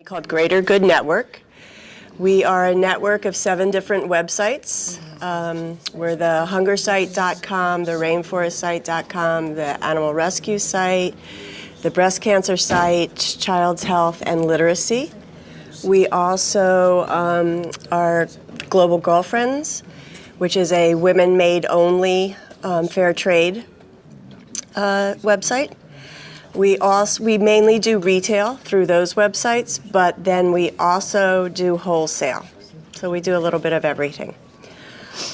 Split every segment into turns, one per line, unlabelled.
Called Greater Good Network. We are a network of 7 different websites. We're the hungersite.com, the rainforestsite.com, the animal rescue site, the breast cancer site, child's health, and literacy. We also are Global Girlfriends, which is a women-made-only fair trade website. We mainly do retail through those websites, but then we also do wholesale. So we do a little bit of everything.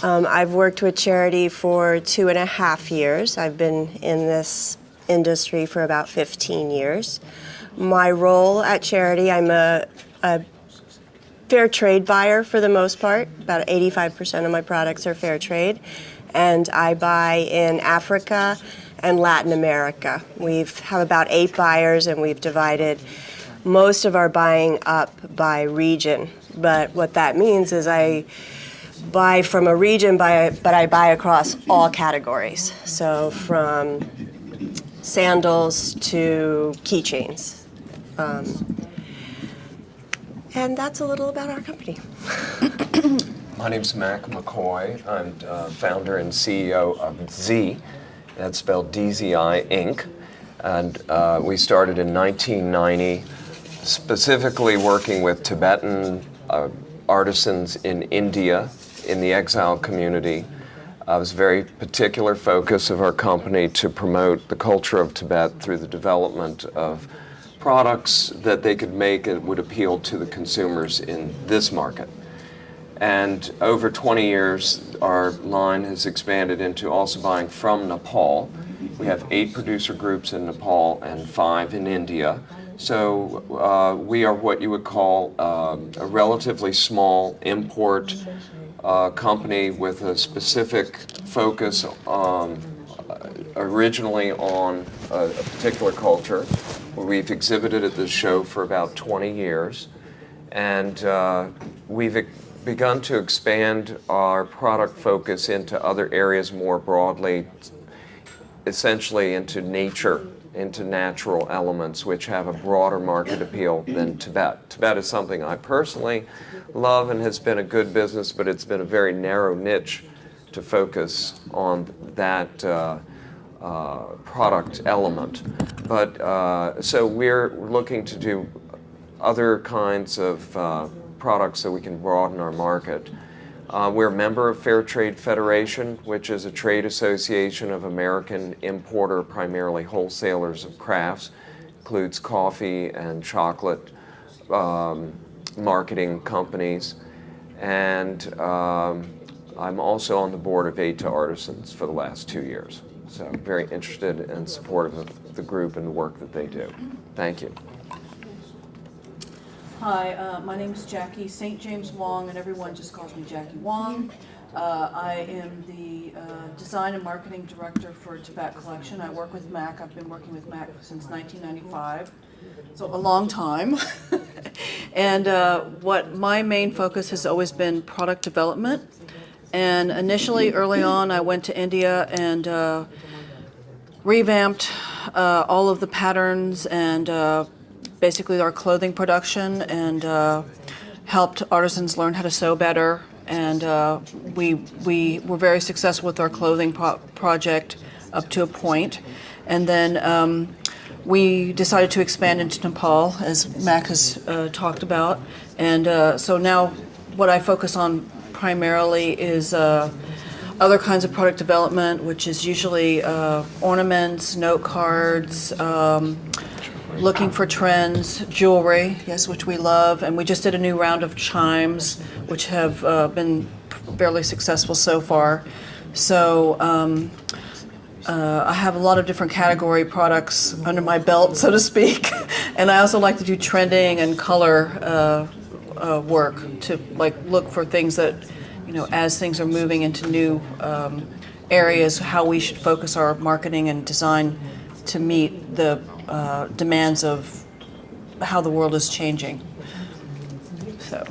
I've worked with charity for 2.5 years. I've been in this industry for about 15 years. My role at charity, I'm a fair trade buyer for the most part. About 85% of my products are fair trade. And I buy in Africa and Latin America. We have about 8 buyers, and we've divided most of our buying up by region. But what that means is I buy from a region, but I buy across all categories. So from sandals to keychains. And that's a little about our company.
My name's McCoy. I'm founder and CEO of Z. That's spelled DZI Inc. And we started in 1990, specifically working with Tibetan artisans in India, in the exile community. It was a very particular focus of our company to promote the culture of Tibet through the development of products that they could make that would appeal to the consumers in this market. And over 20 years, our line has expanded into also buying from Nepal. We have 8 producer groups in Nepal and 5 in India. So we are what you would call a relatively small import company with a specific focus originally on a particular culture. We've exhibited at this show for about 20 years. And we've begun to expand our product focus into other areas more broadly, essentially into nature, into natural elements, which have a broader market appeal than Tibet. Tibet is something I personally love and has been a good business, but it's been a very narrow niche to focus on that product element. But so we're looking to do other kinds of products so we can broaden our market. We're a member of Fair Trade Federation, which is a trade association of American importer, primarily wholesalers of crafts, includes coffee and chocolate marketing companies. And I'm also on the board of Aid to Artisans for the last 2 years. So I'm very interested and supportive of the group and the work that they do. Thank you.
Hi, my name is Jacque St. James-Wong, and everyone just calls me Jackie Wong. I am the Design and Marketing Director for Tibet Collection. I work with Mac. I've been working with Mac since 1995, so a long time. And what my main focus has always been product development. And initially, early on, I went to India and revamped all of the patterns and basically our clothing production, and helped artisans learn how to sew better. And we were very successful with our clothing project up to a point. And then we decided to expand into Nepal, as Mac has talked about. And so now what I focus on primarily is other kinds of product development, which is usually ornaments, note cards, looking for trends, jewelry, yes, which we love, and we just did a new round of chimes, which have been fairly successful so far. So I have a lot of different category products under my belt, so to speak, and I also like to do trending and color work to look for things that, as things are moving into new areas, how we should focus our marketing and design to meet the demands of how the world is changing. So.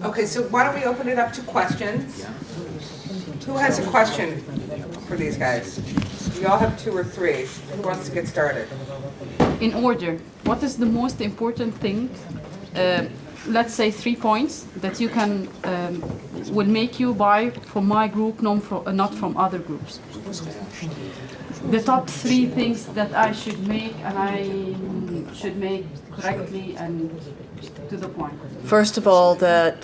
Okay, so why don't we open it up to questions? Who has a question for these guys? We all have 2 or 3. Who wants to get started?
in order, what is the most important thing? Let's say 3 points that you can will make you buy from my group, not from other groups. The top 3 things that I should make, and I should make correctly and to the point.
First of all, that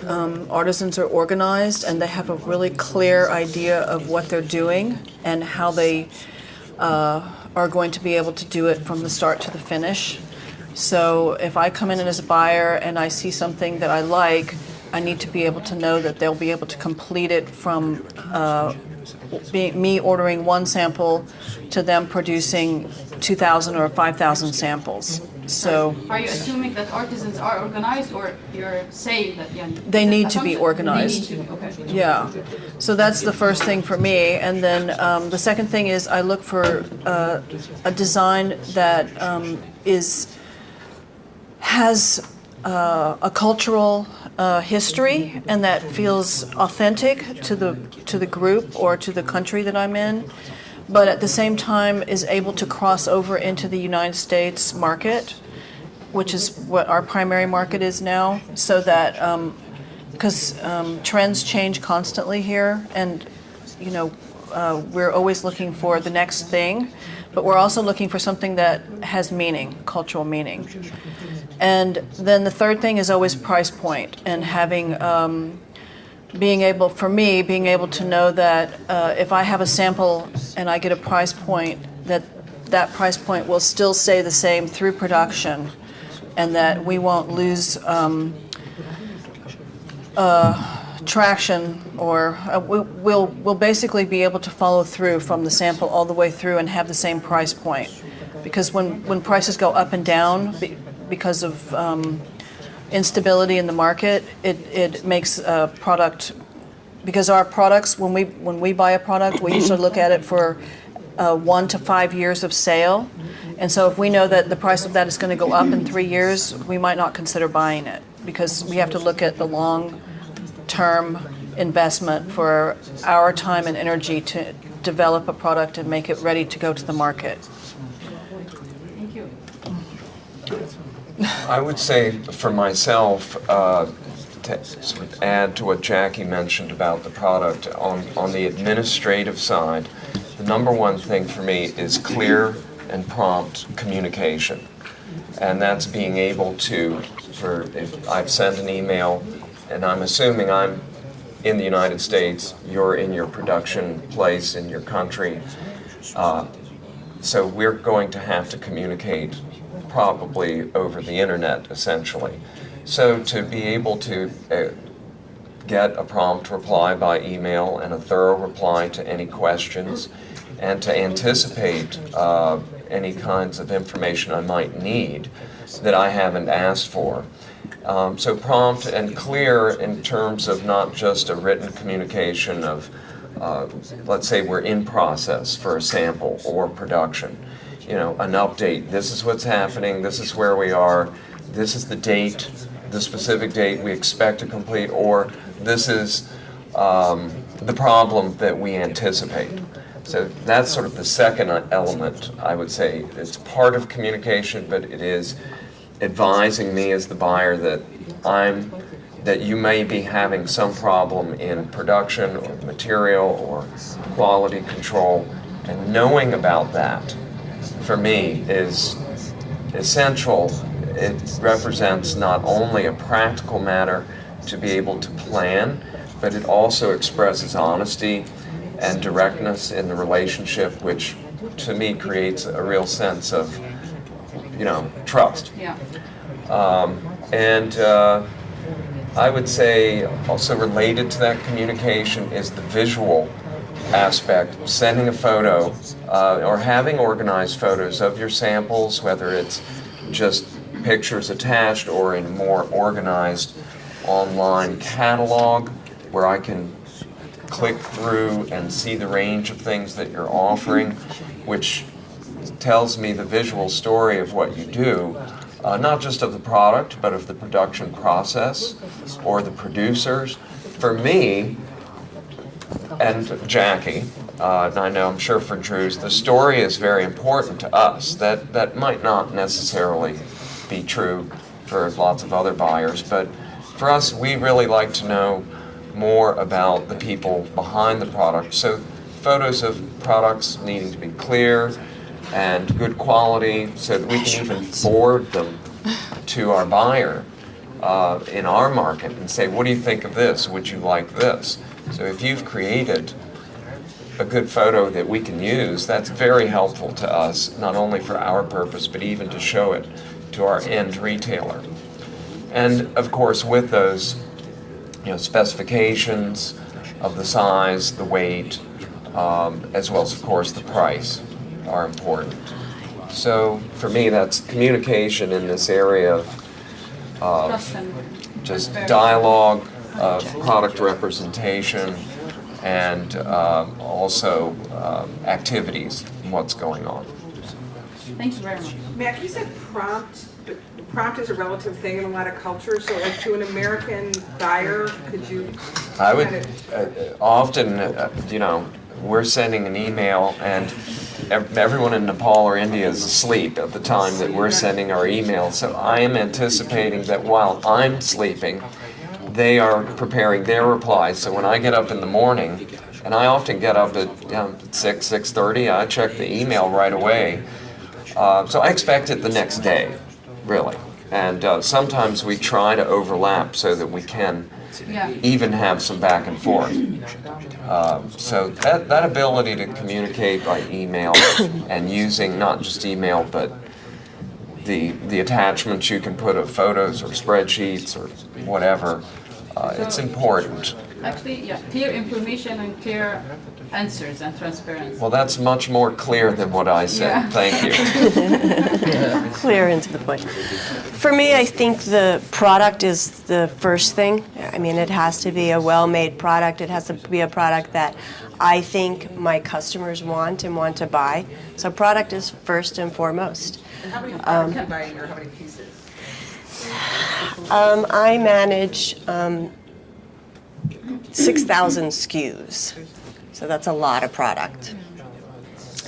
artisans are organized and they have a really clear idea of what they're doing and how they are going to be able to do it from the start to the finish. So if I come in as a buyer and I see something that I like, I need to be able to know that they'll be able to complete it from me ordering 1 sample to them producing 2,000 or 5,000 samples. So
are you assuming that artisans are organized, or you're saying that
they need to be organized?
They need to be, okay.
Yeah. So that's the first thing for me. And then the second thing is I look for a design that has a cultural history and that feels authentic to the group or to the country that I'm in, but at the same time is able to cross over into the United States market, which is what our primary market is now, so that because trends change constantly here, and we're always looking for the next thing, but we're also looking for something that has meaning, cultural meaning. And then the third thing is always price point, and having, being able to know that if I have a sample and I get a price point, that price point will still stay the same through production, and that we won't lose traction, or we'll basically be able to follow through from the sample all the way through and have the same price point. Because when prices go up and down because of instability in the market, it makes a product, because our products, when we buy a product, we usually look at it for 1 to 5 years of sale. And so if we know that the price of that is going to go up in 3 years, we might not consider buying it, because we have to look at the long-term investment for our time and energy to develop a product and make it ready to go to the market.
Thank you.
I would say for myself, to sort of add to what Jackie mentioned about the product, on the administrative side, the number one thing for me is clear and prompt communication. And that's being able to, if I've sent an email, and I'm assuming I'm in the United States, you're in your production place in your country, so we're going to have to communicate probably over the internet, essentially. So to be able to get a prompt reply by email and a thorough reply to any questions, and to anticipate any kinds of information I might need that I haven't asked for. So prompt and clear in terms of not just a written communication of, let's say we're in process for a sample or production, an update. This is what's happening, this is where we are, this is the date, the specific date we expect to complete, or this is the problem that we anticipate. So that's sort of the second element, I would say. It's part of communication, but it is advising me as the buyer that you may be having some problem in production or material or quality control, and knowing about that for me is essential. It represents not only a practical matter to be able to plan, but it also expresses honesty and directness in the relationship, which to me creates a real sense of trust.
Yeah.
And I would say also related to that communication is the visual aspect. Sending a photo or having organized photos of your samples, whether it's just pictures attached or in a more organized online catalog where I can click through and see the range of things that you're offering, which tells me the visual story of what you do, not just of the product, but of the production process or the producers. For me and Jackie, and I know I'm sure for Druce, the story is very important to us. That might not necessarily be true for lots of other buyers, but for us, we really like to know more about the people behind the product. So photos of products needing to be clear and good quality so that we can even forward them to our buyer in our market and say, what do you think of this? Would you like this? So if you've created a good photo that we can use, that's very helpful to us, not only for our purpose, but even to show it to our end retailer. And of course, with those specifications of the size, the weight, as well as, of course, the price are important. So for me, that's communication in this area of just dialogue, of product representation, and also activities and what's going on.
Thank you very much.
Mac, you said prompt, but prompt is a relative thing in a lot of cultures, so as to an American buyer, could you
I would often, we're sending an email and everyone in Nepal or India is asleep at the time that we're sending our email. So I am anticipating that while I'm sleeping, they are preparing their replies. So when I get up in the morning, and I often get up at 6:30, I check the email right away. So I expect it the next day, really. And sometimes we try to overlap so that we can even have some back and forth. So that ability to communicate by email and using not just email, but the attachments you can put of photos or spreadsheets or whatever, it's important.
Actually, clear information and clear answers and transparency.
Well, that's much more clear than what I said.
Yeah.
Thank you.
Clear and to the point. For me, I think the product is the first thing. I mean, it has to be a well-made product. It has to be a product that I think my customers want and want to buy. So product is first and foremost.
And how many products can you buy a year? How many pieces?
I manage 6,000 SKUs. So that's a lot of product.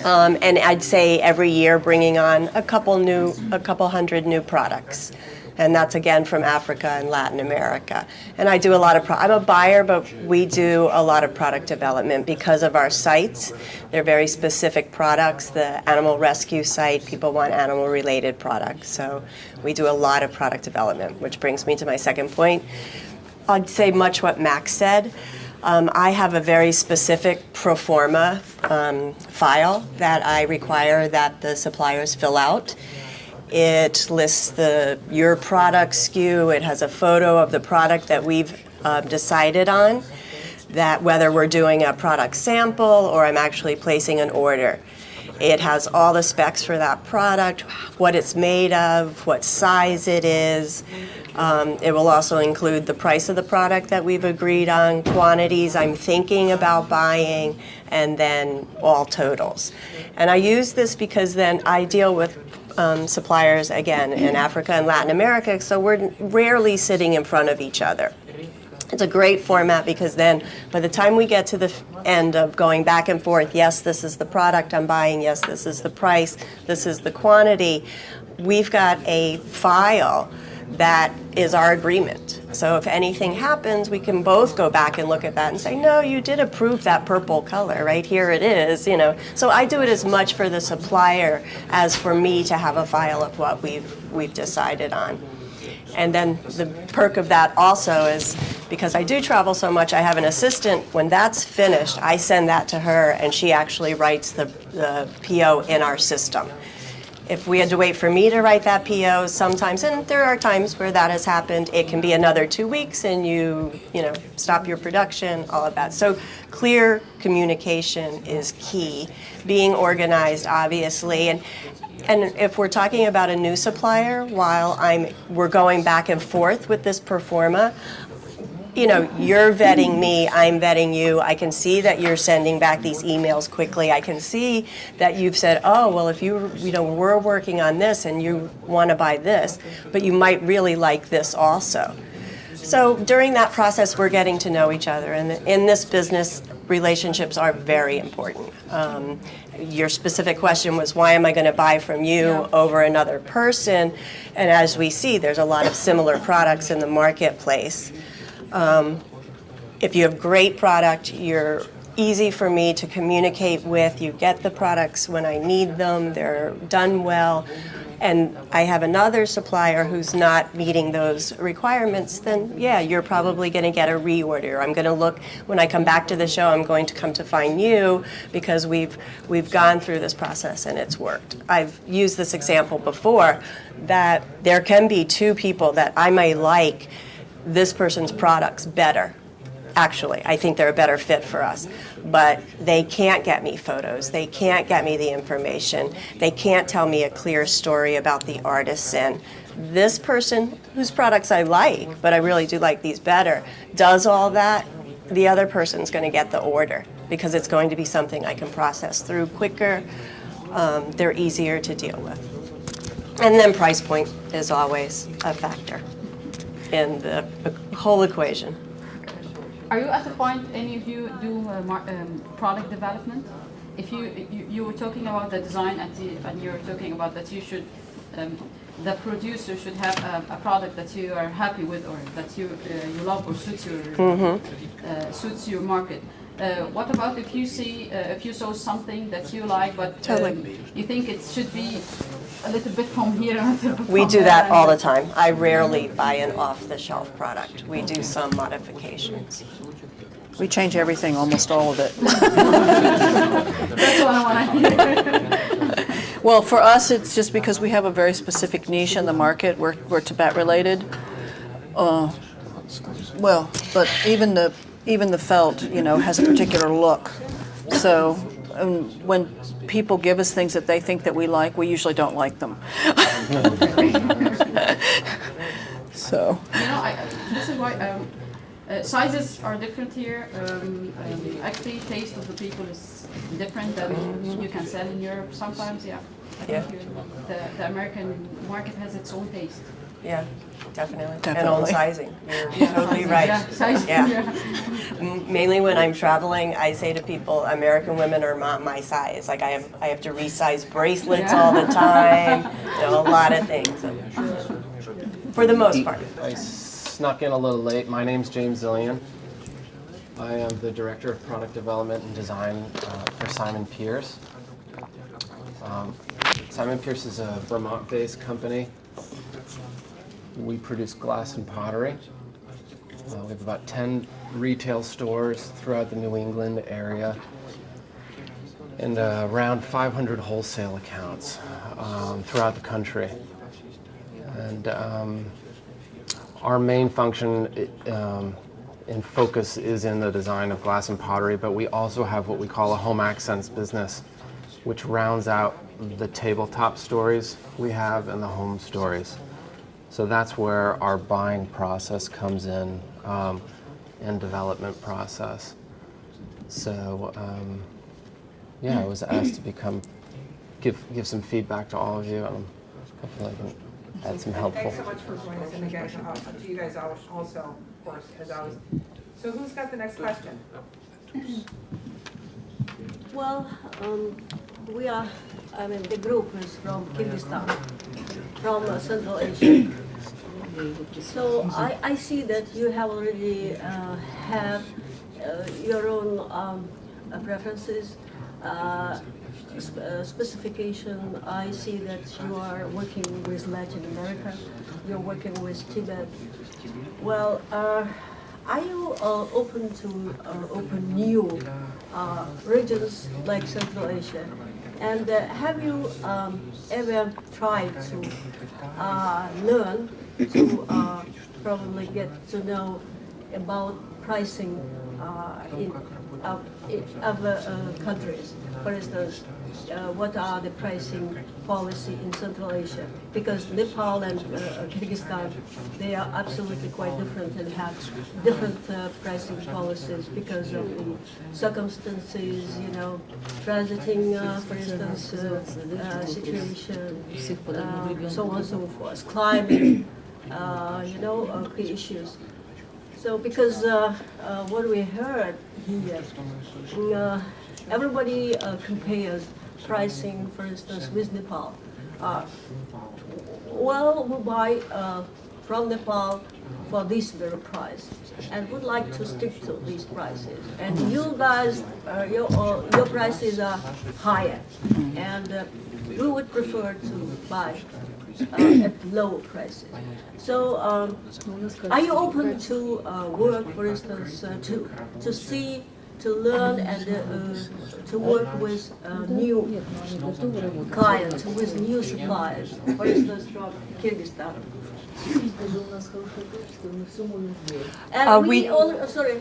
And I'd say every year bringing on a couple hundred new products. And that's again from Africa and Latin America. And I do a lot of, I'm a buyer, but we do a lot of product development because of our sites. They're very specific products. The animal rescue site, people want animal related products. So we do a lot of product development, which brings me to my second point. I'd say much what Max said. I have a very specific pro forma file that I require that the suppliers fill out. It lists your product SKU. It has a photo of the product that we've decided on, that whether we're doing a product sample or I'm actually placing an order. It has all the specs for that product, what it's made of, what size it is. It will also include the price of the product that we've agreed on, quantities I'm thinking about buying, and then all totals. And I use this because then I deal with suppliers, again, in Africa and Latin America, so we're rarely sitting in front of each other. It's a great format because then by the time we get to the end of going back and forth, yes, this is the product I'm buying, yes, this is the price, this is the quantity, we've got a file that is our agreement. So if anything happens, we can both go back and look at that and say, no, you did approve that purple color, right? Here it is, So I do it as much for the supplier as for me to have a file of what we've decided on. And then the perk of that also is because I do travel so much, I have an assistant. When that's finished, I send that to her and she actually writes the PO in our system. If we had to wait for me to write that PO sometimes, and there are times where that has happened, it can be another 2 weeks and you stop your production, all of that. So clear communication is key. Being organized, obviously, and if we're talking about a new supplier, while we're going back and forth with this pro forma, you're vetting me, I'm vetting you. I can see that you're sending back these emails quickly. I can see that you've said, oh, well, if we're working on this and you want to buy this, but you might really like this also. So during that process, we're getting to know each other. And in this business, relationships are very important. Your specific question was, why am I going to buy from you over another person? And as we see, there's a lot of similar products in the marketplace. If you have great product, you're easy for me to communicate with. You get the products when I need them. They're done well. And I have another supplier who's not meeting those requirements, then yeah, you're probably going to get a reorder. I'm going to look, when I come back to the show, I'm going to come to find you because we've gone through this process and it's worked. I've used this example before that there can be two people that I may like this person's products better. Actually, I think they're a better fit for us. But they can't get me photos. They can't get me the information. They can't tell me a clear story about the artisan. This person, whose products I like, but I really do like these better, does all that. The other person's going to get the order because it's going to be something I can process through quicker. They're easier to deal with. And then price point is always a factor in the whole equation.
Are you at the point any of you do product development? If you were talking about the design and you're talking about that you should, the producer should have a product that you are happy with or that you love or suits your market. What about if you saw something that you like but you think it should be a little bit from here and a little bit
We
from
do
there
that
and
all the time. I rarely buy an off-the-shelf product. We do some modifications.
We change everything, almost all of it.
That's what I want to hear.
Well, for us, it's just because we have a very specific niche in the market. We're Tibet related. Well, but even the felt, has a particular look. So when people give us things that they think that we like, we usually don't like them. So.
This is why sizes are different here. Actually, taste of the people is different than you can sell in Europe sometimes. Yeah. The American market has its own taste.
Yeah, definitely. And own sizing. You're totally right.
Yeah, sizing.
Yeah. Mainly when I'm traveling, I say to people, American women are not my size. Like I have to resize bracelets all the time. A lot of things. For the most part.
I snuck in a little late. My name's James Zilian. I am the Director of Product Development and Design for Simon Pearce. Simon Pearce is a Vermont-based company. We produce glass and pottery. We have about 10 retail stores throughout the New England area and around 500 wholesale accounts throughout the country. And our main function and focus is in the design of glass and pottery, but we also have what we call a home accents business, which rounds out the tabletop stories we have and the home stories. So that's where our buying process comes in and development process. So I was asked to give some feedback to all of you, and hopefully I can add some helpful.
Thanks so much for joining us, and again, to you guys also, of course, as always. So who's got the next question?
Well, the group is from Kyrgyzstan, from Central Asia. So I see that you have already have your own preferences, specification. I see that you are working with Latin America, you're working with Tibet. Well, are you open to open new regions like Central Asia? And have you ever tried to learn to probably get to know about pricing in other countries? For instance, what are the pricing policy in Central Asia? Because Nepal and Kyrgyzstan, they are absolutely quite different and have different pricing policies because of the circumstances, transiting, for instance, situation, so on and so forth, climate, key issues. So because what we heard here, everybody compares pricing, for instance, with Nepal. Well, we buy from Nepal for this very price, and would like to stick to these prices. And you guys, your prices are higher, and we would prefer to buy at lower prices. So, are you open to work, for instance, to see, to learn, and to work with new clients, with new suppliers, for instance, from Kyrgyzstan? And we all, sorry,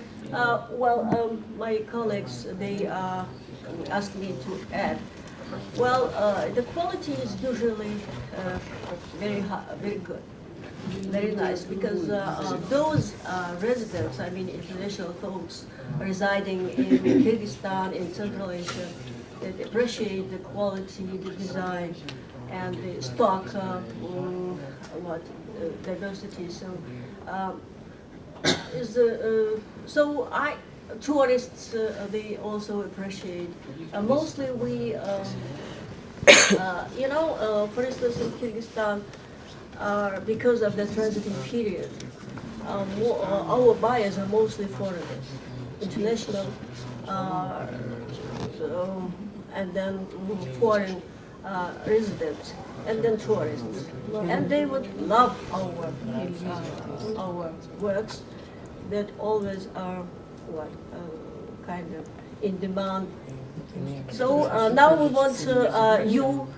my colleagues, they asked me to add. Well, the quality is usually very good, very nice, because those residents, I mean international folks residing in Kyrgyzstan, in Central Asia, they appreciate the quality, the design, and the stock diversity. So tourists, they also appreciate. Mostly we, for instance, in Kyrgyzstan, because of the transiting period, our buyers are mostly foreigners, international, and then foreign residents, and then tourists. And they would love our works that always are kind of in demand. So now we want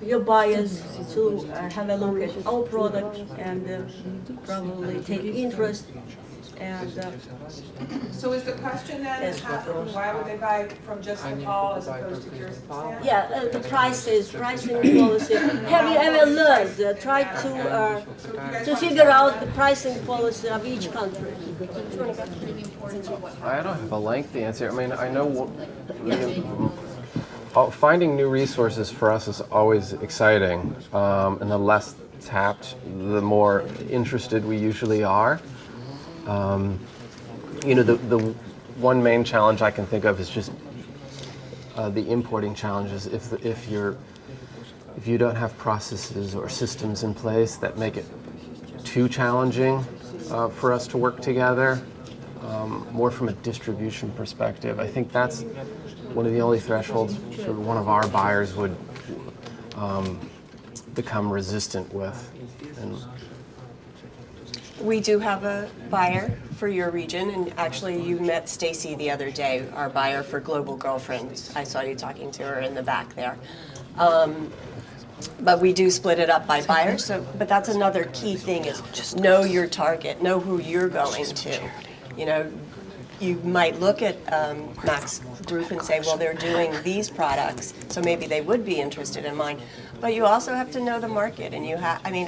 your buyers to have a look at our product and probably take interest. And
So is the question then, why would they buy from just Nepal as opposed to Kyrgyzstan?
yeah, the pricing policy. Have you ever learned, tried to figure out the pricing policy of each country?
I don't have a lengthy answer. I mean, I know finding new resources for us is always exciting, and the less tapped, the more interested we usually are. The one main challenge I can think of is just the importing challenges. If you don't have processes or systems in place that make it too challenging for us to work together, more from a distribution perspective, I think that's one of the only thresholds sort of one of our buyers would become resistant with. And
we do have a buyer for your region, and actually you met Stacy the other day, our buyer for Global Girlfriend. I saw you talking to her in the back there. But we do split it up by buyers. But that's another key thing is just know your target, know who you're going to. You might look at Max Group and say, well, they're doing these products, so maybe they would be interested in mine. But you also have to know the market, and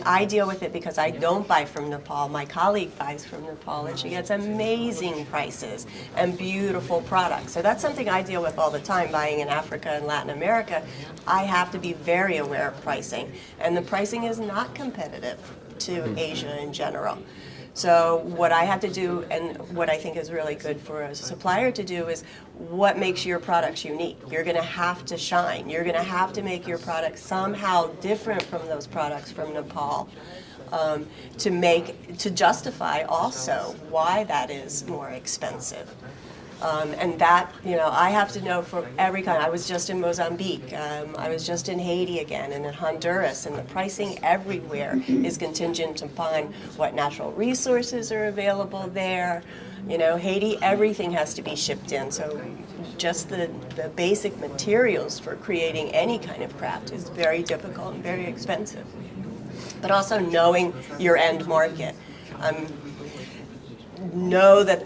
I deal with it because I don't buy from Nepal. My colleague buys from Nepal, and she gets amazing prices and beautiful products. So that's something I deal with all the time, buying in Africa and Latin America. I have to be very aware of pricing, and the pricing is not competitive to Asia in general. So what I have to do, and what I think is really good for a supplier to do, is what makes your products unique. You're going to have to shine. You're going to have to make your products somehow different from those products from Nepal to justify also why that is more expensive. And that, I have to know for every kind. I was just in Mozambique. I was just in Haiti again, and in Honduras, and the pricing everywhere is contingent upon what natural resources are available there. Haiti, everything has to be shipped in, so just the basic materials for creating any kind of craft is very difficult and very expensive. But also knowing your end market. Know that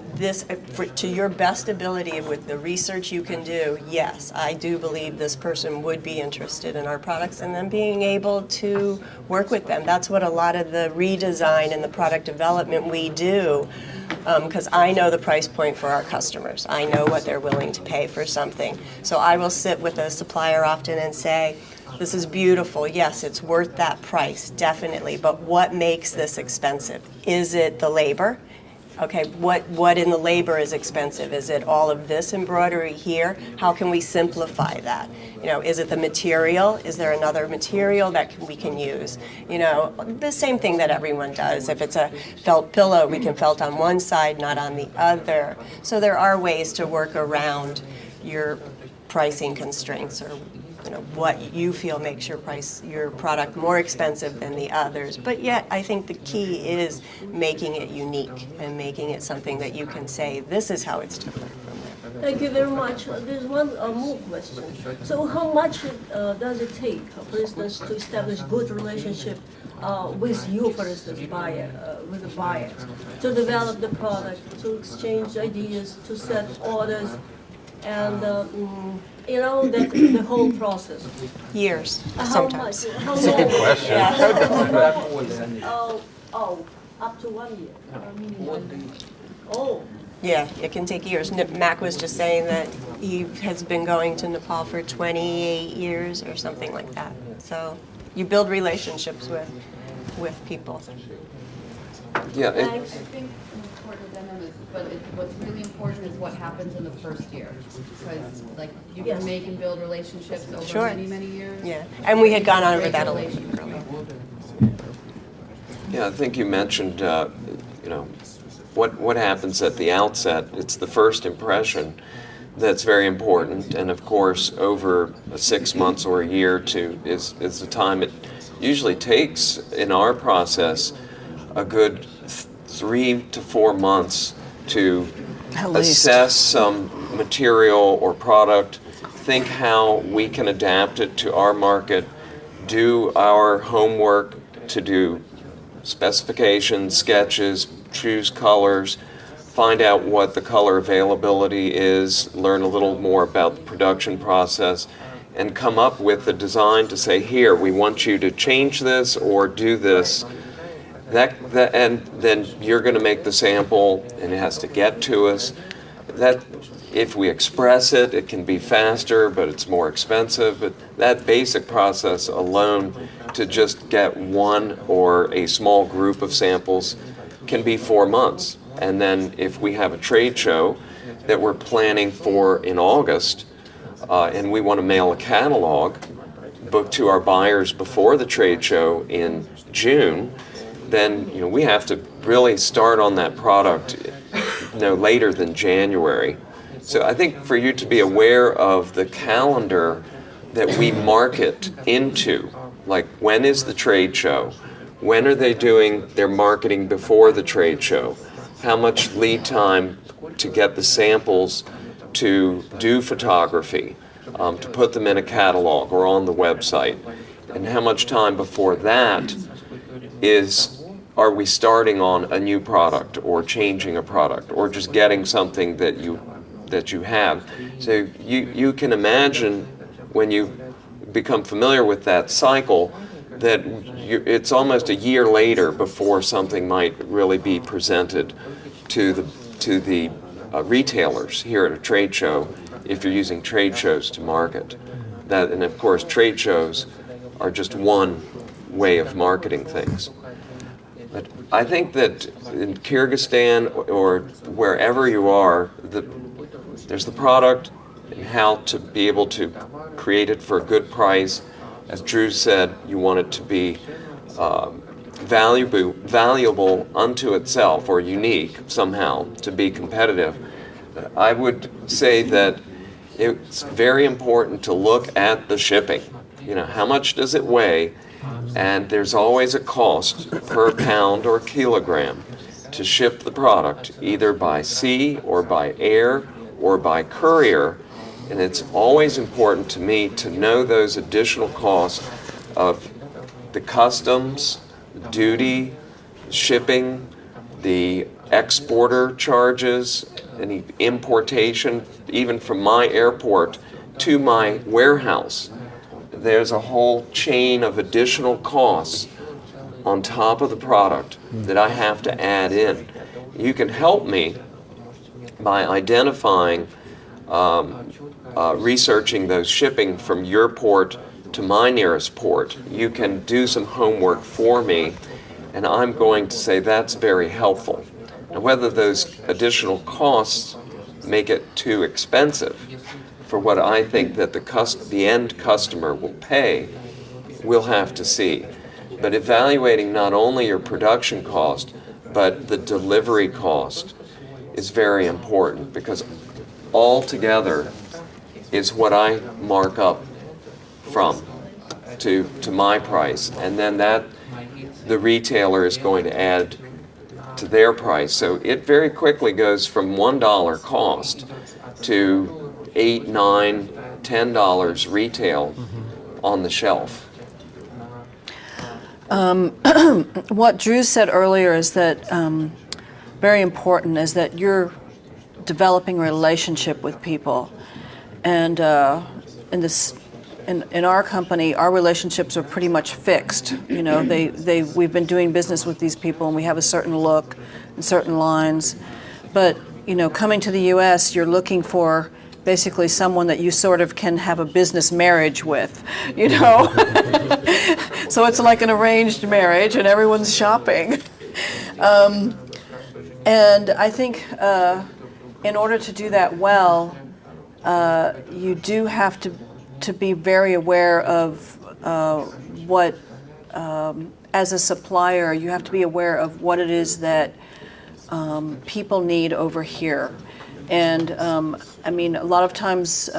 to your best ability with the research you can do, yes, I do believe this person would be interested in our products, and then being able to work with them. That's what a lot of the redesign and the product development we do, because I know the price point for our customers. I know what they're willing to pay for something. So I will sit with a supplier often and say, this is beautiful, yes, it's worth that price, definitely, but what makes this expensive? Is it the labor? Okay, what in the labor is expensive? Is it all of this embroidery here? How can we simplify that? You know, is it the material? Is there another material that we can use? You know, the same thing that everyone does. If it's a felt pillow, we can felt on one side, not on the other. So there are ways to work around your pricing constraints, or you know, what you feel makes your product more expensive than the others. But yet, I think the key is making it unique and making it something that you can say, this is how it's different from that.
Thank you very much. There's one more question. So how much does it take, for instance, to establish good relationship with you, for instance, with the buyer, to develop the product, to exchange ideas, to set orders, and you know, the whole process?
Years,
How
sometimes.
much? How long?
Question.
Up to 1 year. Oh.
Yeah, it can take years. Mac was just saying that he has been going to Nepal for 28 years or something like that. So you build relationships with people.
Yeah,
I think important is, but what's really important is what happens in the first year, because like you can make and build relationships over many years.
Yeah, and we had gone on over that a little bit earlier.
Yeah, I think you mentioned, you know, what happens at the outset. It's the first impression that's very important, and of course, over 6 months or a year is the time it usually takes in our process. A good 3 to 4 months to assess some material or product, think how we can adapt it to our market, do our homework to do specifications, sketches, choose colors, find out what the color availability is, learn a little more about the production process, and come up with a design to say, here, we want you to change this or do this. And then you're going to make the sample, and it has to get to us. That, if we express it, it can be faster, but it's more expensive. But that basic process alone, to just get one or a small group of samples, can be 4 months. And then if we have a trade show that we're planning for in August, and we want to mail a catalog book to our buyers before the trade show in June, then we have to really start on that product no later than January. So I think for you to be aware of the calendar that we market into, like when is the trade show? When are they doing their marketing before the trade show? How much lead time to get the samples, to do photography, to put them in a catalog or on the website? And how much time before that are we starting on a new product or changing a product or just getting something that you have? So you can imagine when you become familiar with that cycle that it's almost a year later before something might really be presented to the retailers here at a trade show, if you're using trade shows to market. And of course, trade shows are just one way of marketing things. But I think that in Kyrgyzstan or wherever you are, there's the product and how to be able to create it for a good price. As Druce said, you want it to be valuable unto itself or unique somehow to be competitive. I would say that it's very important to look at the shipping. How much does it weigh? And there's always a cost per pound or kilogram to ship the product, either by sea or by air or by courier. And it's always important to me to know those additional costs of the customs, the duty, shipping, the exporter charges, any importation, even from my airport to my warehouse. There's a whole chain of additional costs on top of the product that I have to add in. You can help me by identifying, researching those shipping from your port to my nearest port. You can do some homework for me, and I'm going to say that's very helpful. Now, whether those additional costs make it too expensive for what I think that the end customer will pay, we'll have to see. But evaluating not only your production cost, but the delivery cost is very important, because all together is what I mark up from to my price, and then that the retailer is going to add to their price. So it very quickly goes from $1 cost to $8, $9, $10 retail on the shelf.
What Druce said earlier is that very important is that you're developing a relationship with people, and in our company, our relationships are pretty much fixed. You know, we've been doing business with these people, and we have a certain look and certain lines. But you know, coming to the U.S., you're looking for basically someone that you sort of can have a business marriage with, you know. So it's like an arranged marriage, and everyone's shopping. And I think in order to do that well, you do have to be very aware of what, as a supplier, you have to be aware of what it is that people need over here. And I mean, a lot of times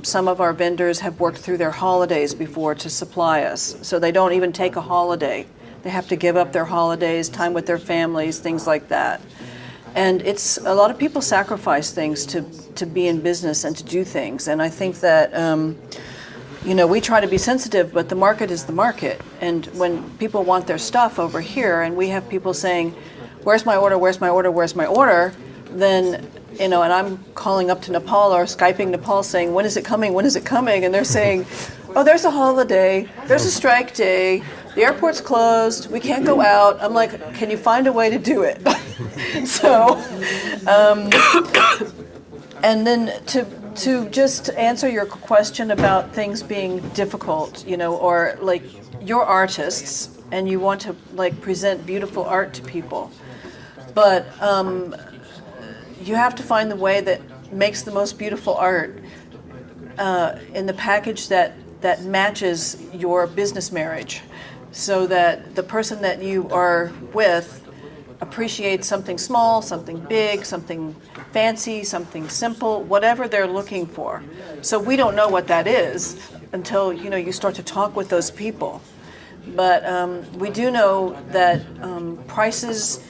some of our vendors have worked through their holidays before to supply us, so they don't even take a holiday. They have to give up their holidays, time with their families, things like that. And it's a lot of people sacrifice things to be in business and to do things. And I think that you know, we try to be sensitive, but the market is the market. And when people want their stuff over here, and we have people saying, "Where's my order? Where's my order? Where's my order?" Then, you know, and I'm calling up to Nepal or Skyping Nepal saying, "When is it coming? When is it coming?" And they're saying, "Oh, there's a holiday. There's a strike day. The airport's closed. We can't go out." I'm like, "Can you find a way to do it?" So, and then to just answer your question about things being difficult, you know, or like you're artists and you want to like present beautiful art to people, but you have to find the way that makes the most beautiful art in the package that matches your business marriage, so that the person that you are with appreciates something small, something big, something fancy, something simple, whatever they're looking for. So we don't know what that is until, you know, you start to talk with those people. But we do know that prices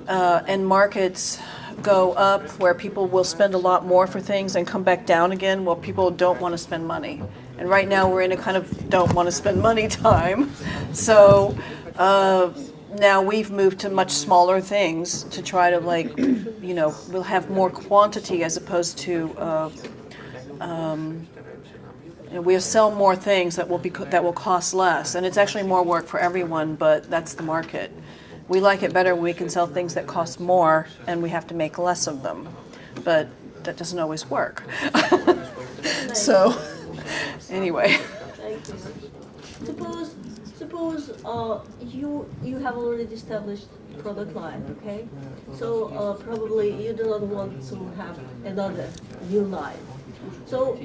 and markets go up where people will spend a lot more for things and come back down again while people don't want to spend money. And right now we're in a kind of don't want to spend money time. So now we've moved to much smaller things to try to, like, you know, we'll have more quantity as opposed to we'll sell more things that will cost less, and it's actually more work for everyone, but that's the market. We like it better when we can sell things that cost more and we have to make less of them, but that doesn't always work. So anyway.
Thank you. Suppose you have already established product line, okay? So probably you do not want to have another new line. So,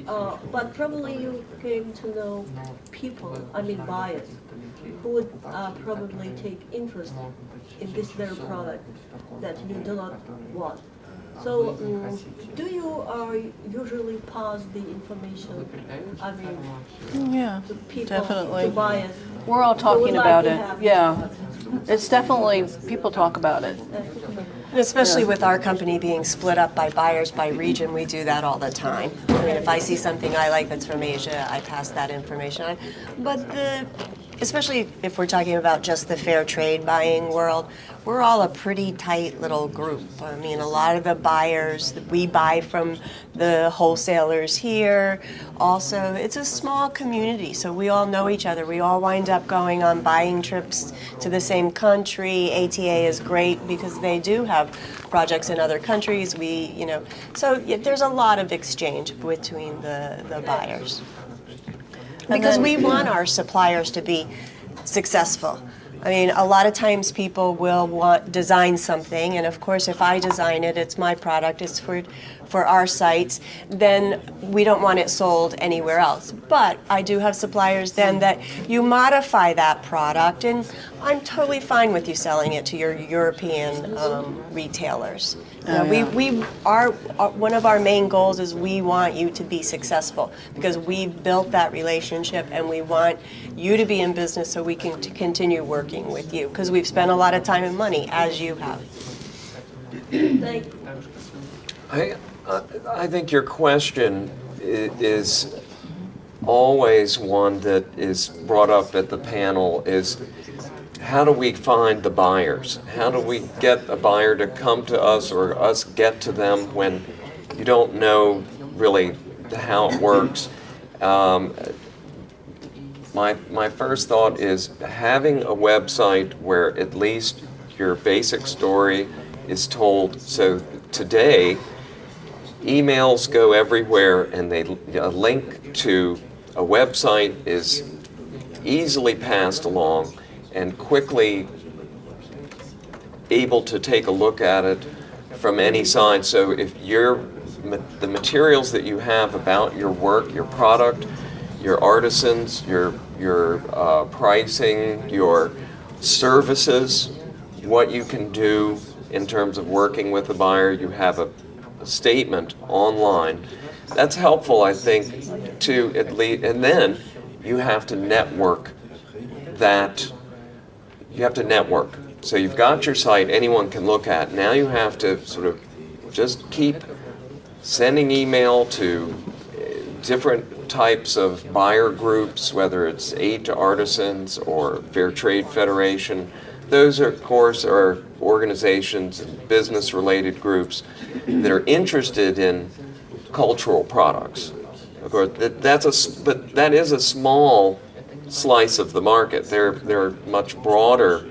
but probably you came to know people, I mean buyers, who would probably take interest in this very product that you do not want. So, do you usually pass the information, I mean,
Yeah,
to people,
definitely.
to buyers?
We're all talking about it.
Have
Yeah, it's definitely, people talk about it.
And especially with our company being split up by buyers by region, we do that all the time. I mean, if I see something I like that's from Asia, I pass that information on. But especially if we're talking about just the fair trade buying world, we're all a pretty tight little group. I mean, a lot of the buyers that we buy from the wholesalers here. Also, it's a small community, so we all know each other. We all wind up going on buying trips to the same country. ATA is great because they do have projects in other countries. So there's a lot of exchange between the buyers. Because we want our suppliers to be successful. I mean, a lot of times people will design something, and of course, if I design it, it's my product, it's for our sites, then we don't want it sold anywhere else. But I do have suppliers then that you modify that product, and I'm totally fine with you selling it to your European retailers. One of our main goals is we want you to be successful because we've built that relationship, and we want you to be in business so we can continue working with you because we've spent a lot of time and money, as you have.
Thank you.
I think your question is always one that is brought up at the panel is how do we find the buyers? How do we get a buyer to come to us or us get to them when you don't know really how it works? My first thought is having a website where at least your basic story is told. So today, emails go everywhere, and a link to a website is easily passed along and quickly able to take a look at it from any side. So if the materials that you have about your work, your product, your artisans, your pricing, your services, what you can do in terms of working with the buyer, you have a statement online. That's helpful, I think, to at least, and then you have to network that. You have to network. So you've got your site anyone can look at. Now you have to sort of just keep sending email to different types of buyer groups, whether it's Aid to Artisans or Fair Trade Federation. Those, of course, are organizations and business-related groups that are interested in cultural products. Of course, but that is a small slice of the market. There are much broader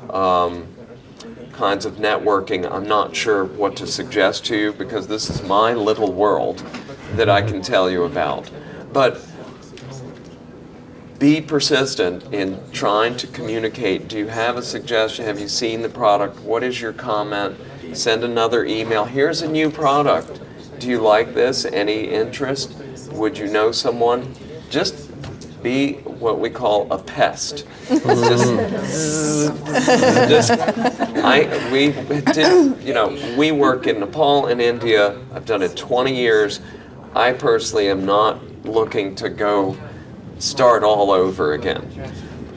kinds of networking. I'm not sure what to suggest to you because this is my little world that I can tell you about. But be persistent in trying to communicate. Do you have a suggestion? Have you seen the product? What is your comment? Send another email. Here's a new product. Do you like this? Any interest? Would you know someone? Just be what we call a pest. We work in Nepal and India. I've done it 20 years. I personally am not looking to go start all over again.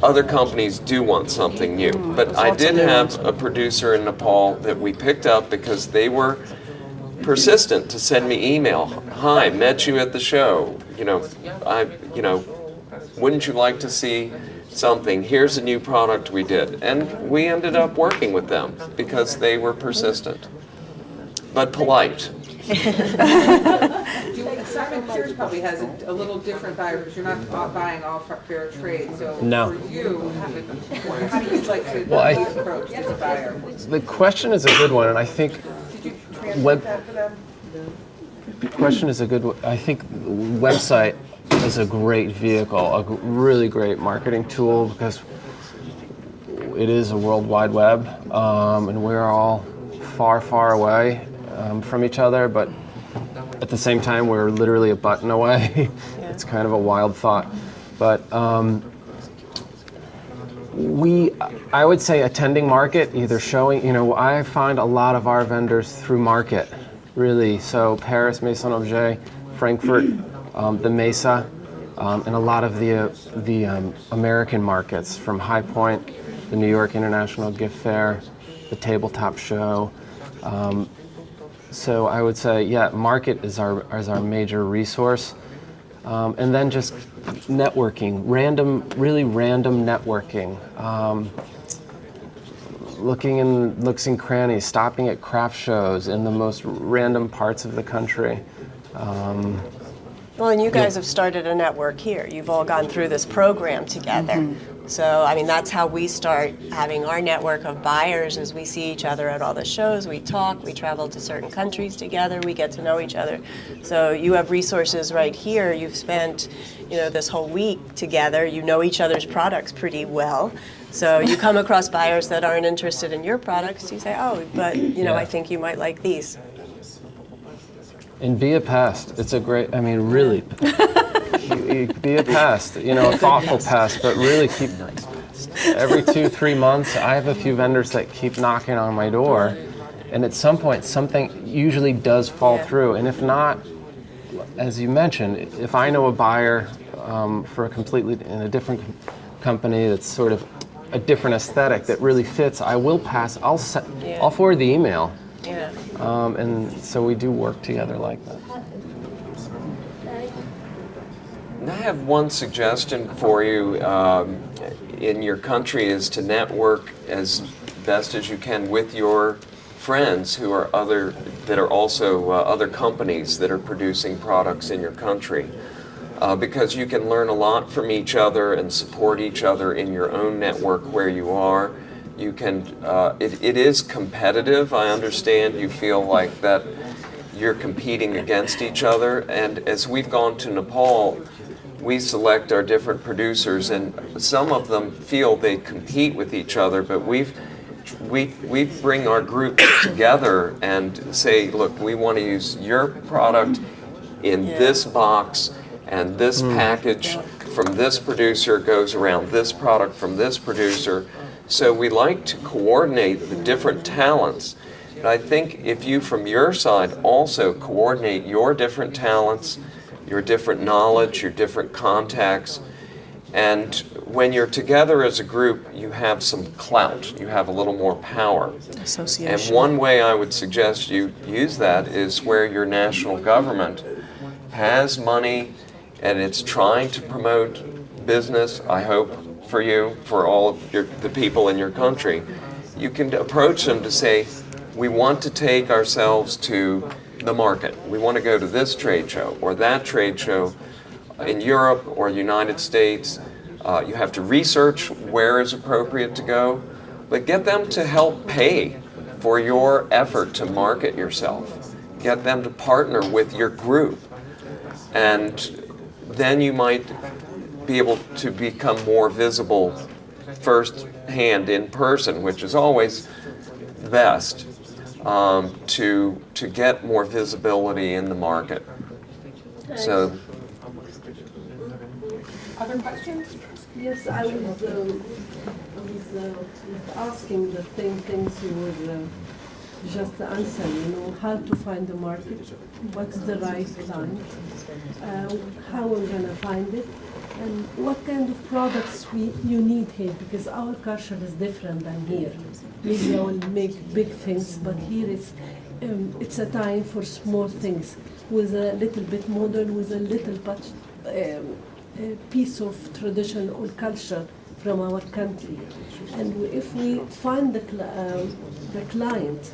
Other companies do want something new. But I did have a producer in Nepal that we picked up because they were persistent to send me email. Hi, met you at the show. Wouldn't you like to see something? Here's a new product we did. And we ended up working with them because they were persistent, but polite.
Simon Pearce probably has a little different buyer because you're not buying all fair trade. So
no.
For you, how do you like to approach as a buyer?
The question is a good one, and I think the question is a good one. I think website is a great vehicle, a really great marketing tool because it is a World Wide Web, and we're all far, far away from each other, but at the same time, we're literally a button away. It's kind of a wild thought. But I would say attending market, either showing, I find a lot of our vendors through market, really. So Paris, Maison Objet, Frankfurt, the Mesa, and a lot of the American markets, from High Point, the New York International Gift Fair, the Tabletop Show. So I would say, market is our major resource, and then just networking, really random networking, looking in nooks and crannies, stopping at craft shows in the most random parts of the country.
Well, and you guys have started a network here. You've all gone through this program together. So, I mean, that's how we start having our network of buyers, as we see each other at all the shows, we talk, we travel to certain countries together, we get to know each other. So you have resources right here. You've spent, this whole week together. You know each other's products pretty well. So you come across buyers that aren't interested in your products, you say, oh, but, I think you might like these.
And be a pest. It's a great, really, you be a pest, a thoughtful pest, but really keep, every 2-3 months, I have a few vendors that keep knocking on my door, and at some point, something usually does fall through, and if not, as you mentioned, if I know a buyer for a completely, in a different company that's sort of a different aesthetic that really fits, I will pass, I'll forward the email.
Yeah.
And so we do work together like that.
I have one suggestion for you in your country is to network as best as you can with your friends who are also other companies that are producing products in your country. Because you can learn a lot from each other and support each other in your own network where you are. You can, it is competitive. I understand you feel like that you're competing against each other. And as we've gone to Nepal, we select our different producers, and some of them feel they compete with each other, but we bring our group together and say, look, we want to use your product in this box, and this package from this producer goes around this product from this producer. So we like to coordinate the different talents. And I think if you, from your side, also coordinate your different talents, your different knowledge, your different contacts, and when you're together as a group, you have some clout, you have a little more power.
Association.
And one way I would suggest you use that is where your national government has money and it's trying to promote business, I hope, for you, for all of the people in your country. You can approach them to say, we want to take ourselves to the market. We want to go to this trade show or that trade show in Europe or United States. You have to research where is appropriate to go, but get them to help pay for your effort to market yourself. Get them to partner with your group. And then you might be able to become more visible firsthand in person, which is always best, to get more visibility in the market. So,
other questions?
Yes, I was asking the same things you were just answering, how to find the market, what's the right client, how we're going to find it, and what kind of products you need here, because our culture is different than here. Maybe I will make big things, but here it's a time for small things, with a little bit modern, with a little piece of tradition or culture from our country. And if we find the client,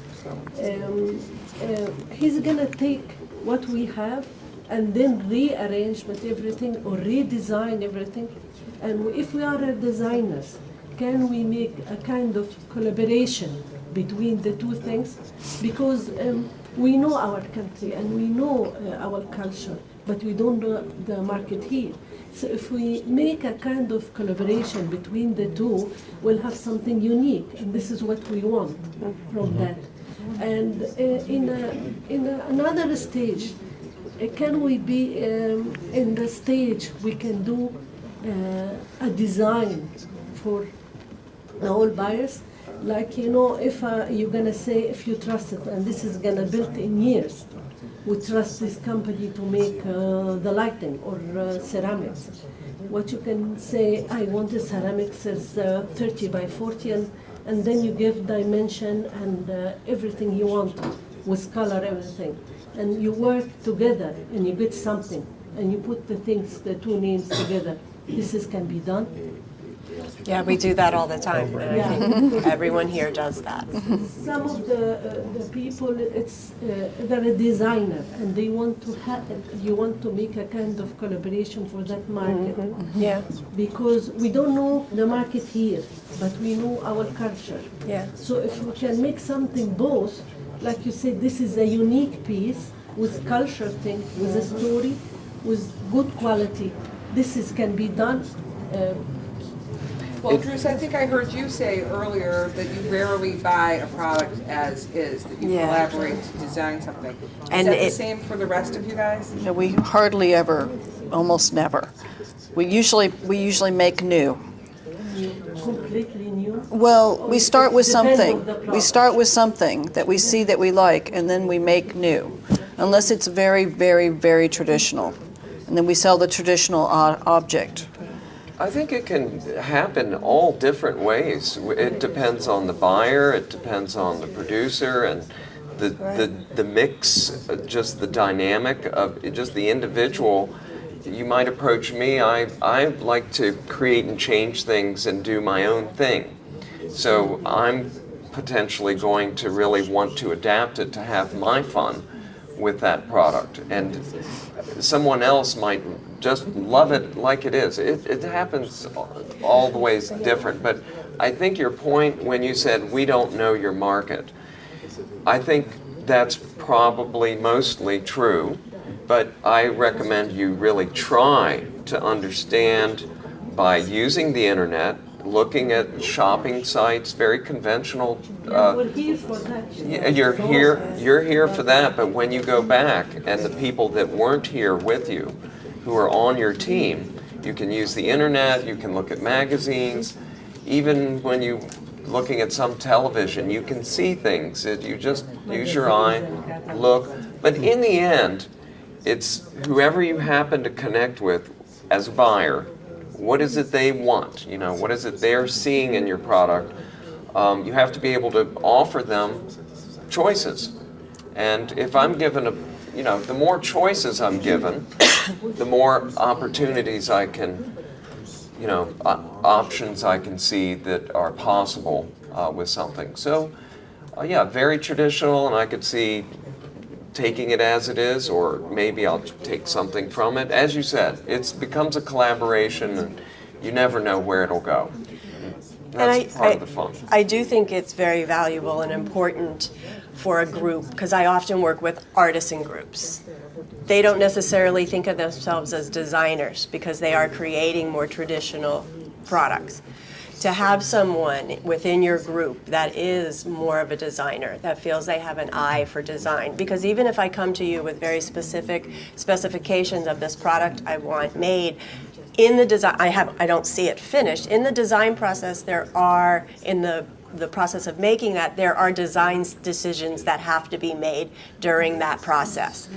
he's going to take what we have and then rearrange with everything or redesign everything. And if we are designers, can we make a kind of collaboration between the two things? Because we know our country and we know our culture, but we don't know the market here. So if we make a kind of collaboration between the two, we'll have something unique, and this is what we want from that. And in another stage, can we be in the stage we can do a design for the whole buyers? Like, if you're gonna say, if you trust it, and this is gonna build in years, we trust this company to make the lighting or ceramics. What you can say, I want the ceramics is 30 by 40, and then you give dimension and everything you want with color, everything. And you work together and you get something, and you put the things, the two names together. Can be done.
Yeah, we do that all the time, and I think everyone here does that.
Some of the people, they're a designer, and they want to you want to make a kind of collaboration for that market.
Yeah.
Because we don't know the market here, but we know our culture.
Yeah.
So if we can make something both, like you said, this is a unique piece with culture thing, with a story, with good quality. Can be done.
Well, Druce, I think I heard you say earlier that you rarely buy a product as is, that you collaborate to design something. Is that the same for the rest of you guys?
Yeah, we hardly ever, almost never. We usually make new.
Completely new?
Well, we start with something. We start with something that we see that we like, and then we make new, unless it's very, very, very traditional. And then we sell the traditional object.
I think it can happen all different ways. It depends on the buyer, it depends on the producer, and the mix, just the dynamic of just the individual. You might approach me, I like to create and change things and do my own thing. So I'm potentially going to really want to adapt it to have my fun with that product. And someone else might just love it like it is. It happens all the ways different. But I think your point when you said we don't know your market, I think that's probably mostly true. But I recommend you really try to understand by using the internet, looking at shopping sites, very conventional.
We're here for that.
You're here for that, but when you go back and the people that weren't here with you, who are on your team, you can use the internet, you can look at magazines, even when you looking at some television, you can see things that you just use your eye, look. But in the end, it's whoever you happen to connect with as a buyer. What is it they want? You know, what is it they're seeing in your product? You have to be able to offer them choices. And if I'm given the more choices I'm given, the more opportunities I can, options I can see that are possible with something. So, very traditional, and I could see taking it as it is, or maybe I'll take something from it. As you said, it becomes a collaboration, and you never know where it'll go. That's part of the fun.
I do think it's very valuable and important for a group, because I often work with artisan groups. They don't necessarily think of themselves as designers because they are creating more traditional products. To have someone within your group that is more of a designer, that feels they have an eye for design, because even if I come to you with very specific specifications of this product I want made, in the design, I don't see it finished. In the design process, in the process of making that, there are design decisions that have to be made during that process.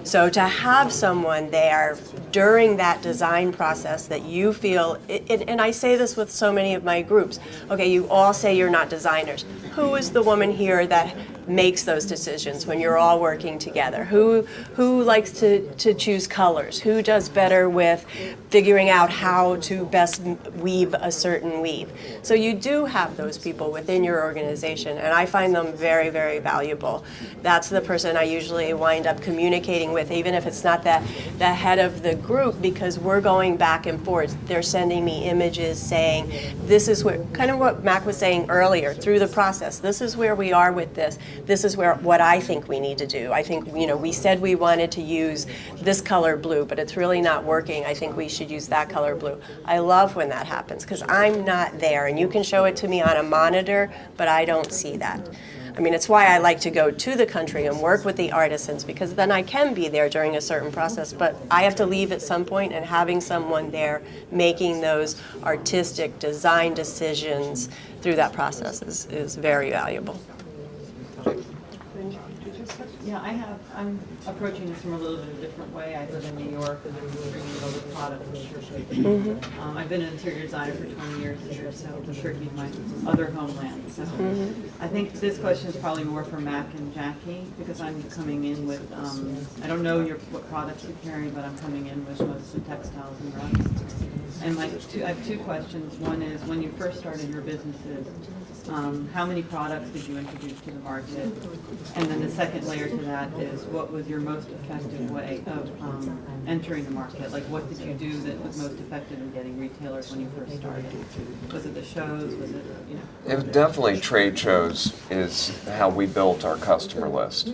So to have someone there during that design process that you feel, and I say this with so many of my groups, okay, you all say you're not designers. Who is the woman here that makes those decisions when you're all working together? Who likes to choose colors? Who does better with figuring out how to best weave a certain weave? So you do have those people within your organization, and I find them very, very valuable. That's the person I usually wind up communicating with, even if it's not the head of the group, because we're going back and forth. They're sending me images saying, this is where, kind of what Mac was saying earlier, through the process, this is where we are with this. This is what I think we need to do. I think, we said we wanted to use this color blue, but it's really not working. I think we should use that color blue. I love when that happens, because I'm not there, and you can show it to me on a monitor, but I don't see that. I mean, it's why I like to go to the country and work with the artisans, because then I can be there during a certain process, but I have to leave at some point, and having someone there making those artistic design decisions through that process is very valuable.
Yeah, I'm approaching this from a little bit of a different way. I live in New York, and I'm bringing over product from Turkey. I've been an interior designer for 20 years here, so Turkey is my other homeland. So I think this question is probably more for Mac and Jackie, because I'm coming in with, I don't know what products you carry, but I'm coming in with mostly textiles and rugs. And I have two questions. One is, when you first started your businesses, how many products did you introduce to the market? And then the second layer to that is, what was your most effective way of entering the market? Like, what did you do that was most effective in getting retailers when you first started? Was it the shows? Was it,
It was definitely trade shows is how we built our customer list.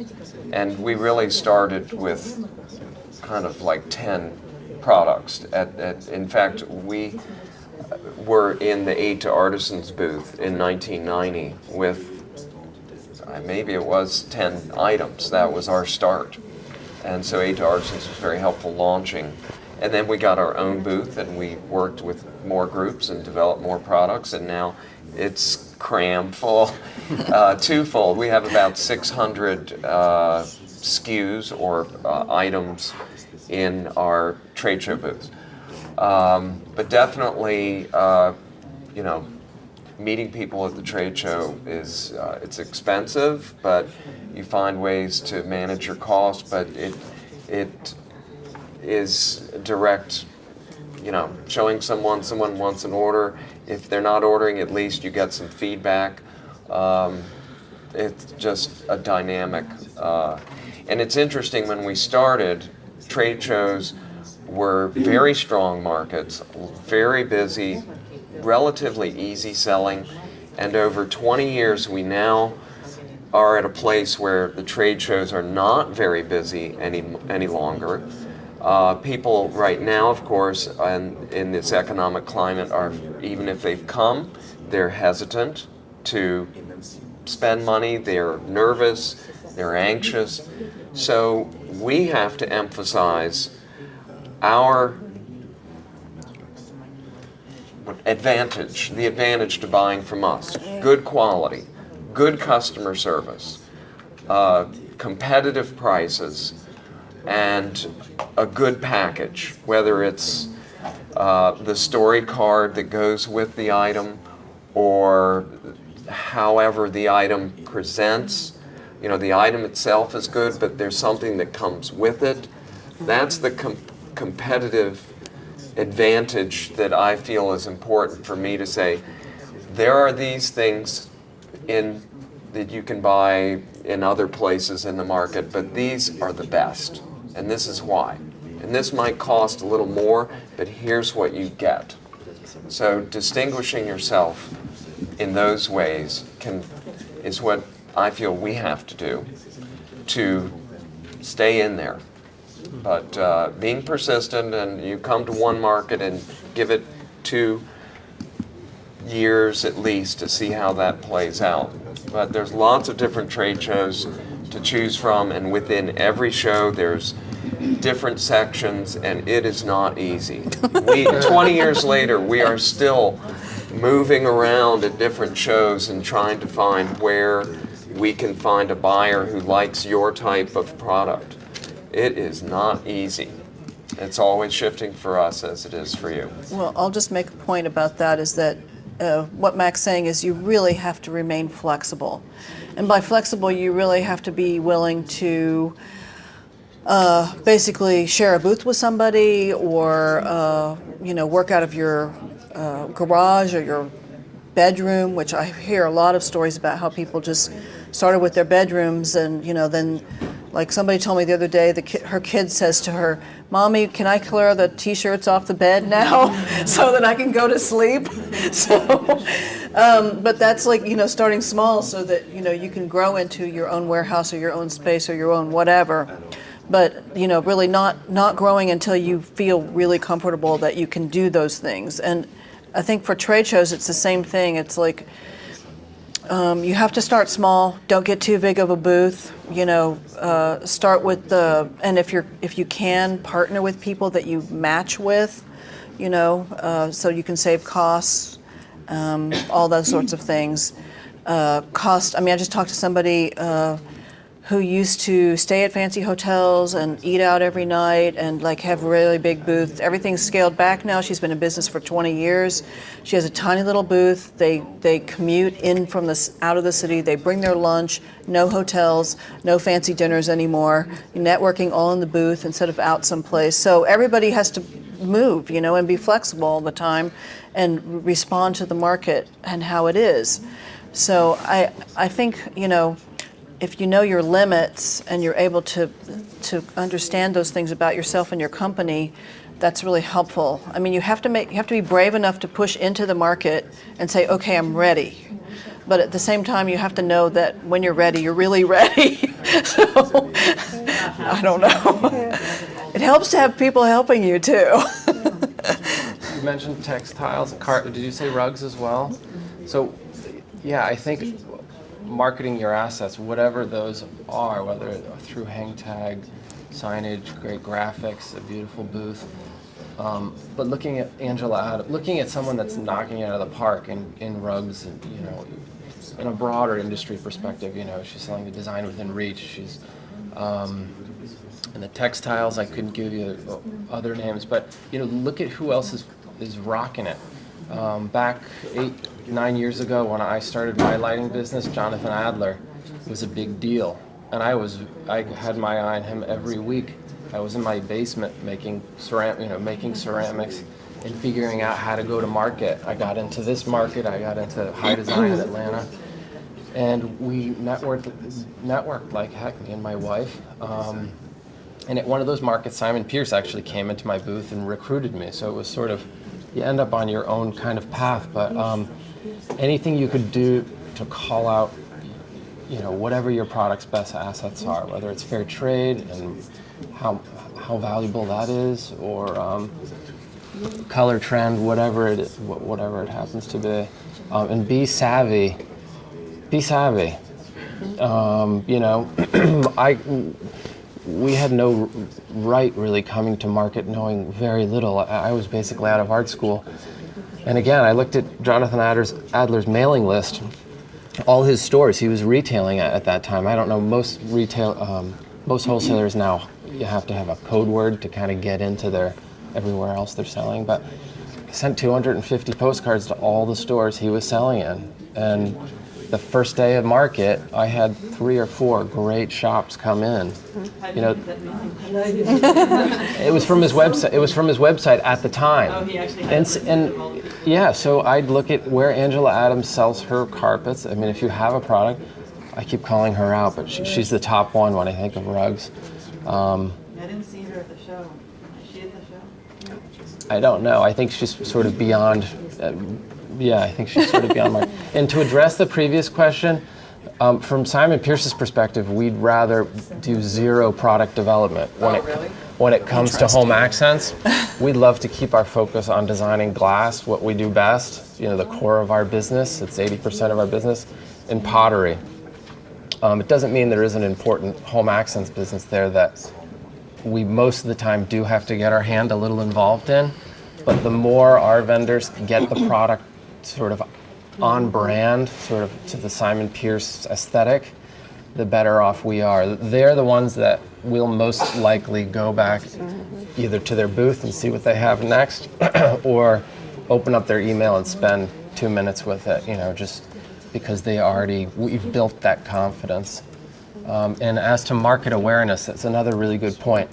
And we really started with kind of like 10 products. In fact, we were in the Aid to Artisans booth in 1990 with maybe it was 10 items. That was our start. And so Aid to Artisans was very helpful launching. And then we got our own booth and we worked with more groups and developed more products, and now it's crammed full, twofold. We have about 600 SKUs or items in our trade show booths. But definitely, meeting people at the trade show is it's expensive, but you find ways to manage your costs. But it is direct. Showing someone wants an order. If they're not ordering, at least you get some feedback. It's just a dynamic, and it's interesting. When we started, trade shows were very strong markets, very busy, relatively easy selling, and over 20 years we now are at a place where the trade shows are not very busy any longer. People right now, of course, in this economic climate, are, even if they've come, they're hesitant to spend money, they're nervous, they're anxious. So we have to emphasize our advantage, the advantage to buying from us. Good quality, good customer service, competitive prices, and a good package, whether it's the story card that goes with the item or however the item presents. The item itself is good, but there's something that comes with it. That's the competitive advantage that I feel is important for me to say, there are these things that you can buy in other places in the market, but these are the best, and this is why. And this might cost a little more, but here's what you get. So distinguishing yourself in those ways is what I feel we have to do to stay in there. But being persistent, and you come to one market and give it 2 years at least to see how that plays out. But there's lots of different trade shows to choose from, and within every show there's different sections, and it is not easy. 20 years later, we are still moving around at different shows and trying to find where we can find a buyer who likes your type of product. It is not easy. It's always shifting for us as it is for you.
Well, I'll just make a point about that, is that what Mac's saying is you really have to remain flexible. And by flexible, you really have to be willing to basically share a booth with somebody, or work out of your garage or your bedroom, which I hear a lot of stories about how people just started with their bedrooms, and then, like somebody told me the other day, her kid says to her, "Mommy, can I clear the t-shirts off the bed now so that I can go to sleep?" But that's like, starting small so that, you can grow into your own warehouse or your own space or your own whatever. But, really not growing until you feel really comfortable that you can do those things. And I think for trade shows, it's the same thing. It's like, you have to start small. Don't get too big of a booth. Start with and if you can, partner with people that you match with, so you can save costs, all those sorts of things. I just talked to somebody who used to stay at fancy hotels and eat out every night and like have really big booths. Everything's scaled back now. She's been in business for 20 years. She has a tiny little booth. They commute in from out of the city. They bring their lunch. No hotels, no fancy dinners anymore. Networking all in the booth instead of out someplace. So everybody has to move, and be flexible all the time and respond to the market and how it is. So I think, if you know your limits and you're able to understand those things about yourself and your company, that's really helpful. I mean, you have to be brave enough to push into the market and say, okay, I'm ready. But at the same time, you have to know that when you're ready, you're really ready. So, I don't know. It helps to have people helping you too.
You mentioned textiles. Did you say rugs as well? So, yeah, I think marketing your assets, whatever those are, whether through hang tag, signage, great graphics, a beautiful booth, but looking at looking at someone that's knocking it out of the park in rugs, and in a broader industry perspective, she's selling the design within reach. She's in the textiles. I couldn't give you other names, but look at who else is rocking it. Back 8-9 years ago when I started my lighting business, Jonathan Adler was a big deal, and I had my eye on him every week. I was in my basement making ceramics and figuring out how to go to market. I got into this market. I got into high design in Atlanta, and we networked like heck, me and my wife. And at one of those markets, Simon Pearce actually came into my booth and recruited me. So it was sort of, you end up on your own kind of path, but anything you could do to call out, whatever your product's best assets are, whether it's fair trade and how valuable that is, or color trend, whatever it happens to be, and be savvy. We had no right really coming to market knowing very little. I was basically out of art school. And again, I looked at Jonathan Adler's mailing list, all his stores he was retailing at that time. I don't know, most wholesalers now, you have to have a code word to kind of get into everywhere else they're selling. But I sent 250 postcards to all the stores he was selling in. And the first day of market, I had 3 or 4 great shops come in. It was from his website. It was from his website at the time.
Oh, he actually had
and yeah, so I'd look at where Angela Adams sells her carpets. I mean, if you have a product, I keep calling her out, but she's the top one when I think of rugs.
I didn't see her at the show. Is she at the show?
I don't know. I think she's sort of beyond. I think she's sort of beyond my. And to address the previous question, from Simon Pearce's perspective, we'd rather do zero product development when it comes to home accents. We'd love to keep our focus on designing glass, what we do best. The core of our business. It's 80% of our business, in pottery. It doesn't mean there isn't an important home accents business there that we most of the time do have to get our hand a little involved in. But the more our vendors get the product sort of on brand, sort of to the Simon Pearce aesthetic, the better off we are. They're the ones that will most likely go back either to their booth and see what they have next, or open up their email and spend 2 minutes with it, just because we've built that confidence. And as to market awareness, that's another really good point.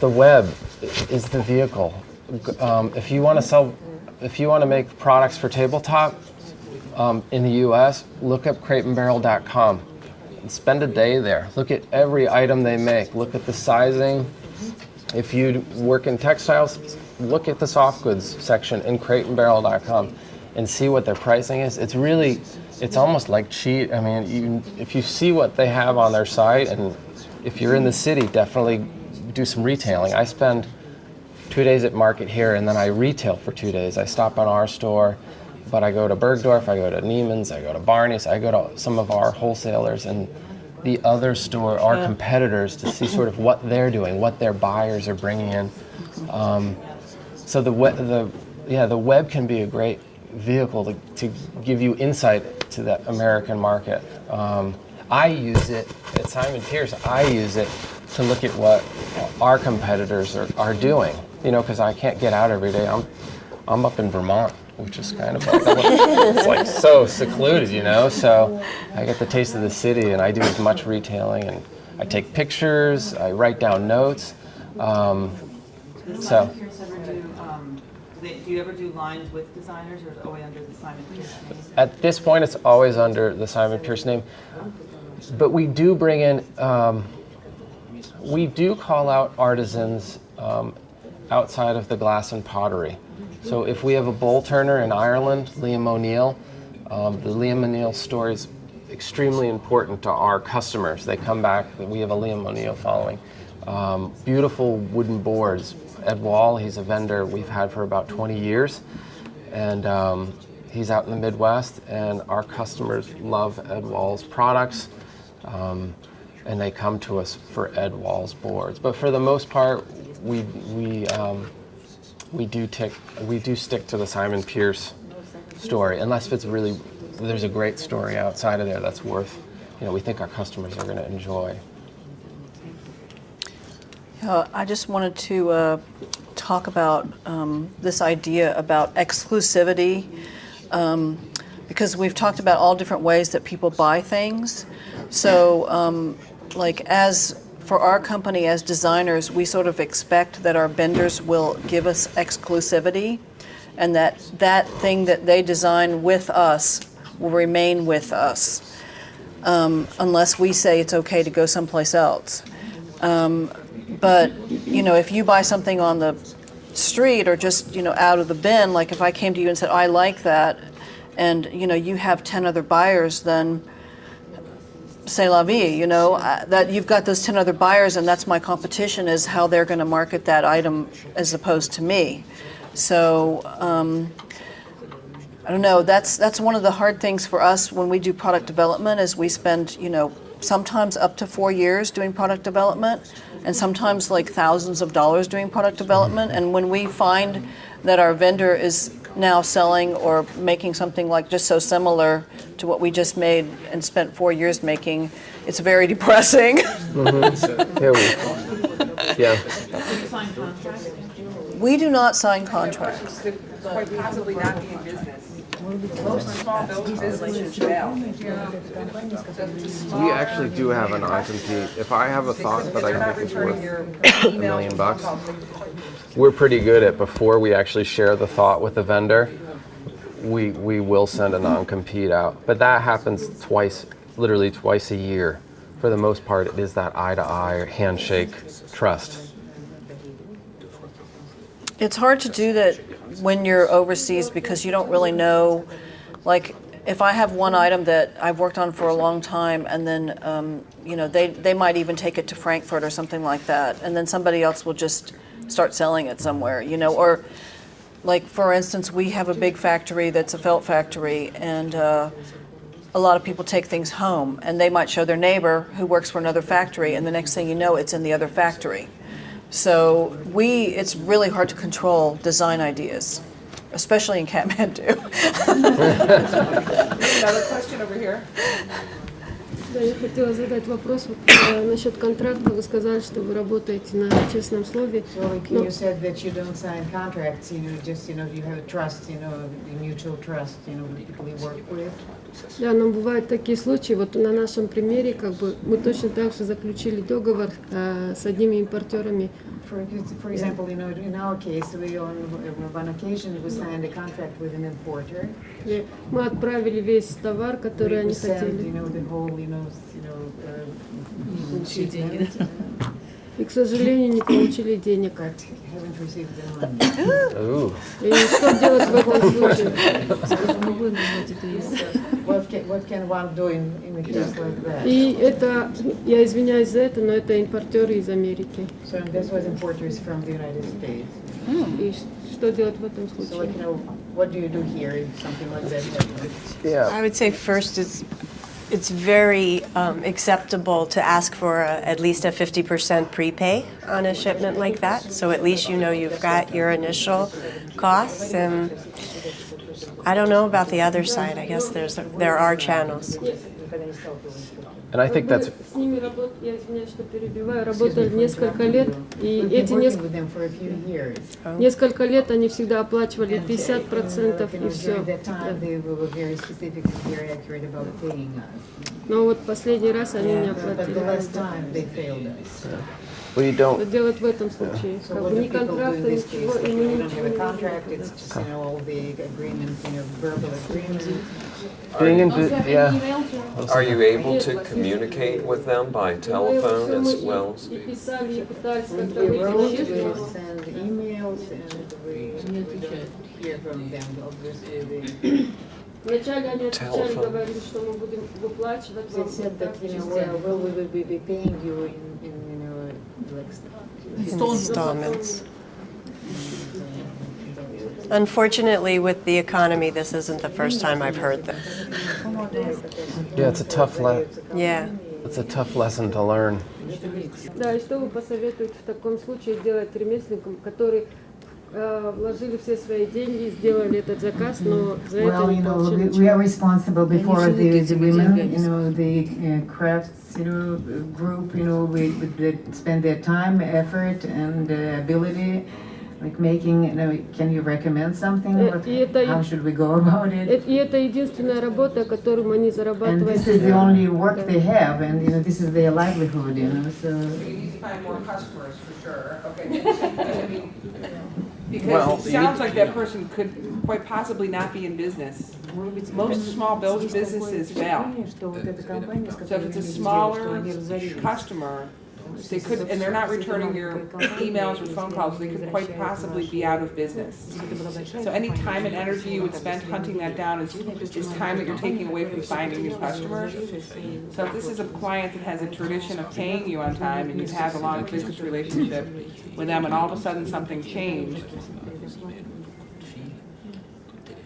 The web is the vehicle. If you want to make products for tabletop in the U.S., look up crateandbarrel.com and spend a day there. Look at every item they make. Look at the sizing. If you work in textiles, look at the soft goods section in crateandbarrel.com and see what their pricing is. It's almost like cheat. I mean, if you see what they have on their site, and if you're in the city, definitely do some retailing. I spend 2 days at market here, and then I retail for 2 days. I stop on our store, but I go to Bergdorf, I go to Neiman's, I go to Barney's, I go to some of our wholesalers and the other store, our competitors, to see sort of what they're doing, what their buyers are bringing in. So the web can be a great vehicle to give you insight to that American market. I use it at Simon Pearce. I use it to look at what our competitors are doing. You know, because I can't get out every day. I'm up in Vermont, which is kind of like, it's like so secluded, you know. So I get the taste of the city, and I do as much retailing, and I take pictures, I write down notes. So.
Do you ever do lines with designers, or is it always under the Simon Pearce name?
At this point, it's always under the Simon Pearce name. But we do bring in, we do call out artisans outside of the glass and pottery. So if we have a bowl turner in Ireland, Liam O'Neill, the Liam O'Neill story is extremely important to our customers. They come back, we have a Liam O'Neill following. Beautiful wooden boards. Ed Wall, he's a vendor we've had for about 20 years, and he's out in the Midwest, and our customers love Ed Wall's products, and they come to us for Ed Wall's boards. But for the most part, we do stick to the Simon Pearce story, unless it's really, there's a great story outside of there that's worth, you know, we think our customers are going to enjoy.
I just wanted to talk about this idea about exclusivity, because we've talked about all different ways that people buy things. So, like as for our company as designers, we sort of expect that our vendors will give us exclusivity, and that thing that they design with us will remain with us, unless we say it's okay to go someplace else. But, you know, if you buy something on the street or just, you know, out of the bin, like if I came to you and said, I like that, and, you know, you have 10 other buyers, then c'est la vie, you know, that you've got those 10 other buyers and that's my competition, is how they're going to market that item as opposed to me. So, I don't know, that's one of the hard things for us when we do product development, is we spend, you know, sometimes up to 4 years doing product development, and sometimes like thousands of dollars doing product development. And when we find that our vendor is now selling or making something like just so similar to what we just made and spent 4 years making, it's very depressing.
Yeah.
Do you sign contracts?
We do not sign contracts.
Quite possibly not be in business. Most small businesses fail.
We actually do have a non-compete. If I have a thought that I think is worth $1 million, we're pretty good at, before we actually share the thought with the vendor, we will send a non-compete out. But that happens literally twice a year. For the most part, it is that eye-to-eye handshake trust.
It's hard to do that when you're overseas, because you don't really know, like if I have one item that I've worked on for a long time, and then you know, they might even take it to Frankfurt or something like that, and then somebody else will just start selling it somewhere, you know. Or like for instance, we have a big factory that's a felt factory, and a lot of people take things home, and they might show their neighbor who works for another factory, and the next thing you know, it's in the other factory. So it's really hard to control design ideas, especially in Kathmandu.
Another question over here.
Да, я хотела задать вопрос насчет контракта. Вы сказали, что вы работаете на честном слове.
You said that you don't sign contracts, you know, just, you know, you have trust, you know, mutual trust, you know, the people you work with.
Да, но бывают такие случаи. Вот на нашем примере, как бы, мы точно так же заключили договор с одними импортерами.
For example, you know, in our case, we on occasion we signed a contract with an importer.
Мы отправили весь товар, который они хотели.
You know, the whole, you know, shipment.
И, к сожалению, не получили денег.
Haven't received the money.
И что делать в этом случае?
What can one do in a case like that?
И это, я извиняюсь за это, но это импортеры из Америки.
So this was importers from the United States.
И что делать в этом случае?
So, like, you know, what do you do here if something like that happens?
Yeah.
I would say first it's very acceptable to ask for at least a 50% prepay on a shipment like that. So at least you know you've got your initial costs. And I don't know about the other side. I guess there are channels.
And I think that's
С ними я извиняюсь, что перебиваю, работали несколько лет, и эти несколько лет они всегда оплачивали 50% и все. Но вот последний раз они не оплатили. Дело в этом случае. Как бы ни контракта, ничего, и мы ничего
Are you able to communicate with them by telephone as well?
И писали, и пытались как-то
We
выйти
wrote,
на
we
честность.
send emails, and we need to hear from them, obviously.
Вначале они отвечали, говорили, что мы будем выплачивать вам.
They said that, well, we will be paying you in like
Installments. Unfortunately, with the economy, this isn't the first time I've heard this.
Yeah, it's a tough
Yeah.
It's a tough lesson to learn.
Да, и что вы посоветуете в таком случае делать ремесленникам, которые вложили все свои деньги, сделали этот заказ, но за это не получили ничего?
We are responsible before the women, the crafts, group, they spend their time, effort, and ability. Like making, can you recommend something? How should we go about it?
И это единственная работа, которую они зарабатывают.
And this is the only work they have, and this is their livelihood, so.
You need to find more customers for sure. Okay. Because it sounds like that person could quite possibly not be in business. Most small businesses fail. So if it's a smaller customer, they could, and they're not returning your emails or phone calls, they could quite possibly be out of business. So any time and energy you would spend hunting that down is time that you're taking away from finding new customers. So if this is a client that has a tradition of paying you on time and you have a long business relationship with them and all of a sudden something changed,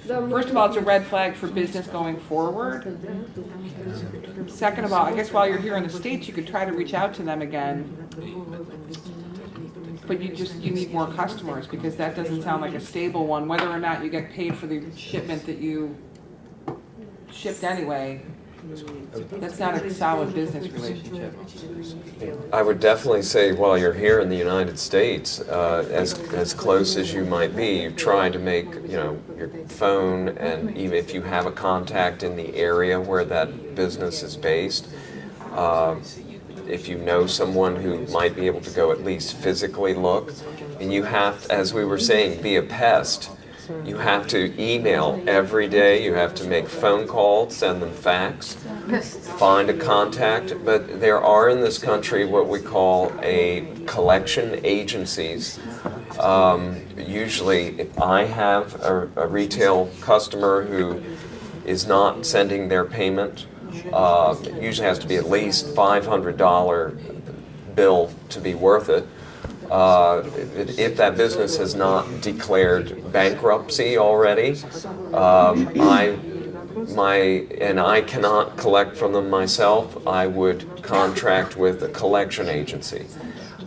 first of all, it's a red flag for business going forward. Second of all, I guess while you're here in the States, you could try to reach out to them again. But you need more customers because that doesn't sound like a stable one. Whether or not you get paid for the shipment that you shipped anyway, that's not a solid business relationship.
I would definitely say while you're here in the United States, as close as you might be, you try to make your phone, and even if you have a contact in the area where that business is based, if you know someone who might be able to go at least physically look, and you have to, as we were saying, be a pest. You have to email every day, you have to make phone calls, send them fax, find a contact, but there are in this country what we call collection agencies. Usually if I have a retail customer who is not sending their payment, it usually has to be at least $500 bill to be worth it. If that business has not declared bankruptcy already, and I cannot collect from them myself, I would contract with a collection agency.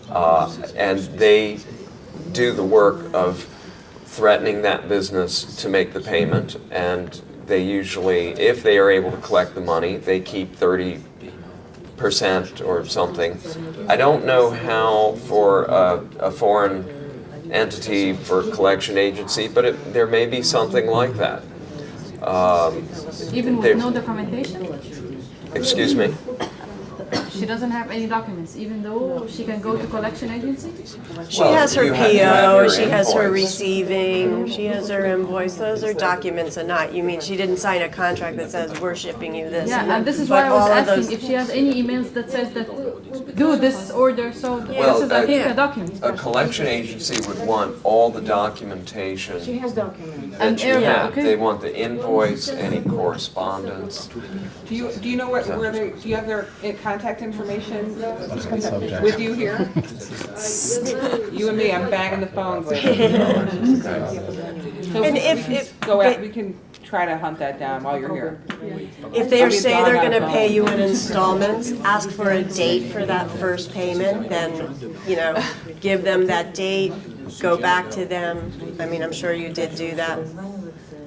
And they do the work of threatening that business to make the payment, and they usually, if they are able to collect the money, they keep 30% or something. I don't know how for a foreign entity for collection agency, but there may be something like that.
Even with no documentation?
Excuse me?
She doesn't have any documents, even though she can go to collection agency?
She has her PO, she has her receiving, she has her invoice. Those are documents and not, you mean she didn't sign a contract that says we're shipping you this.
Yeah, and this is why I was asking if she has any emails that says that do this order, so this is, I think, a document.
A collection agency would want all the documentation.
She has documents.
That you have. They want the invoice, any correspondence.
Do you know where they, do you have their contact information with you here? You and me, I'm banging the phones.
And if
we can try to hunt that down while you're here.
If they say they're going to pay you in installments, ask for a date for that first payment, then, give them that date, go back to them. I mean, I'm sure you did do that.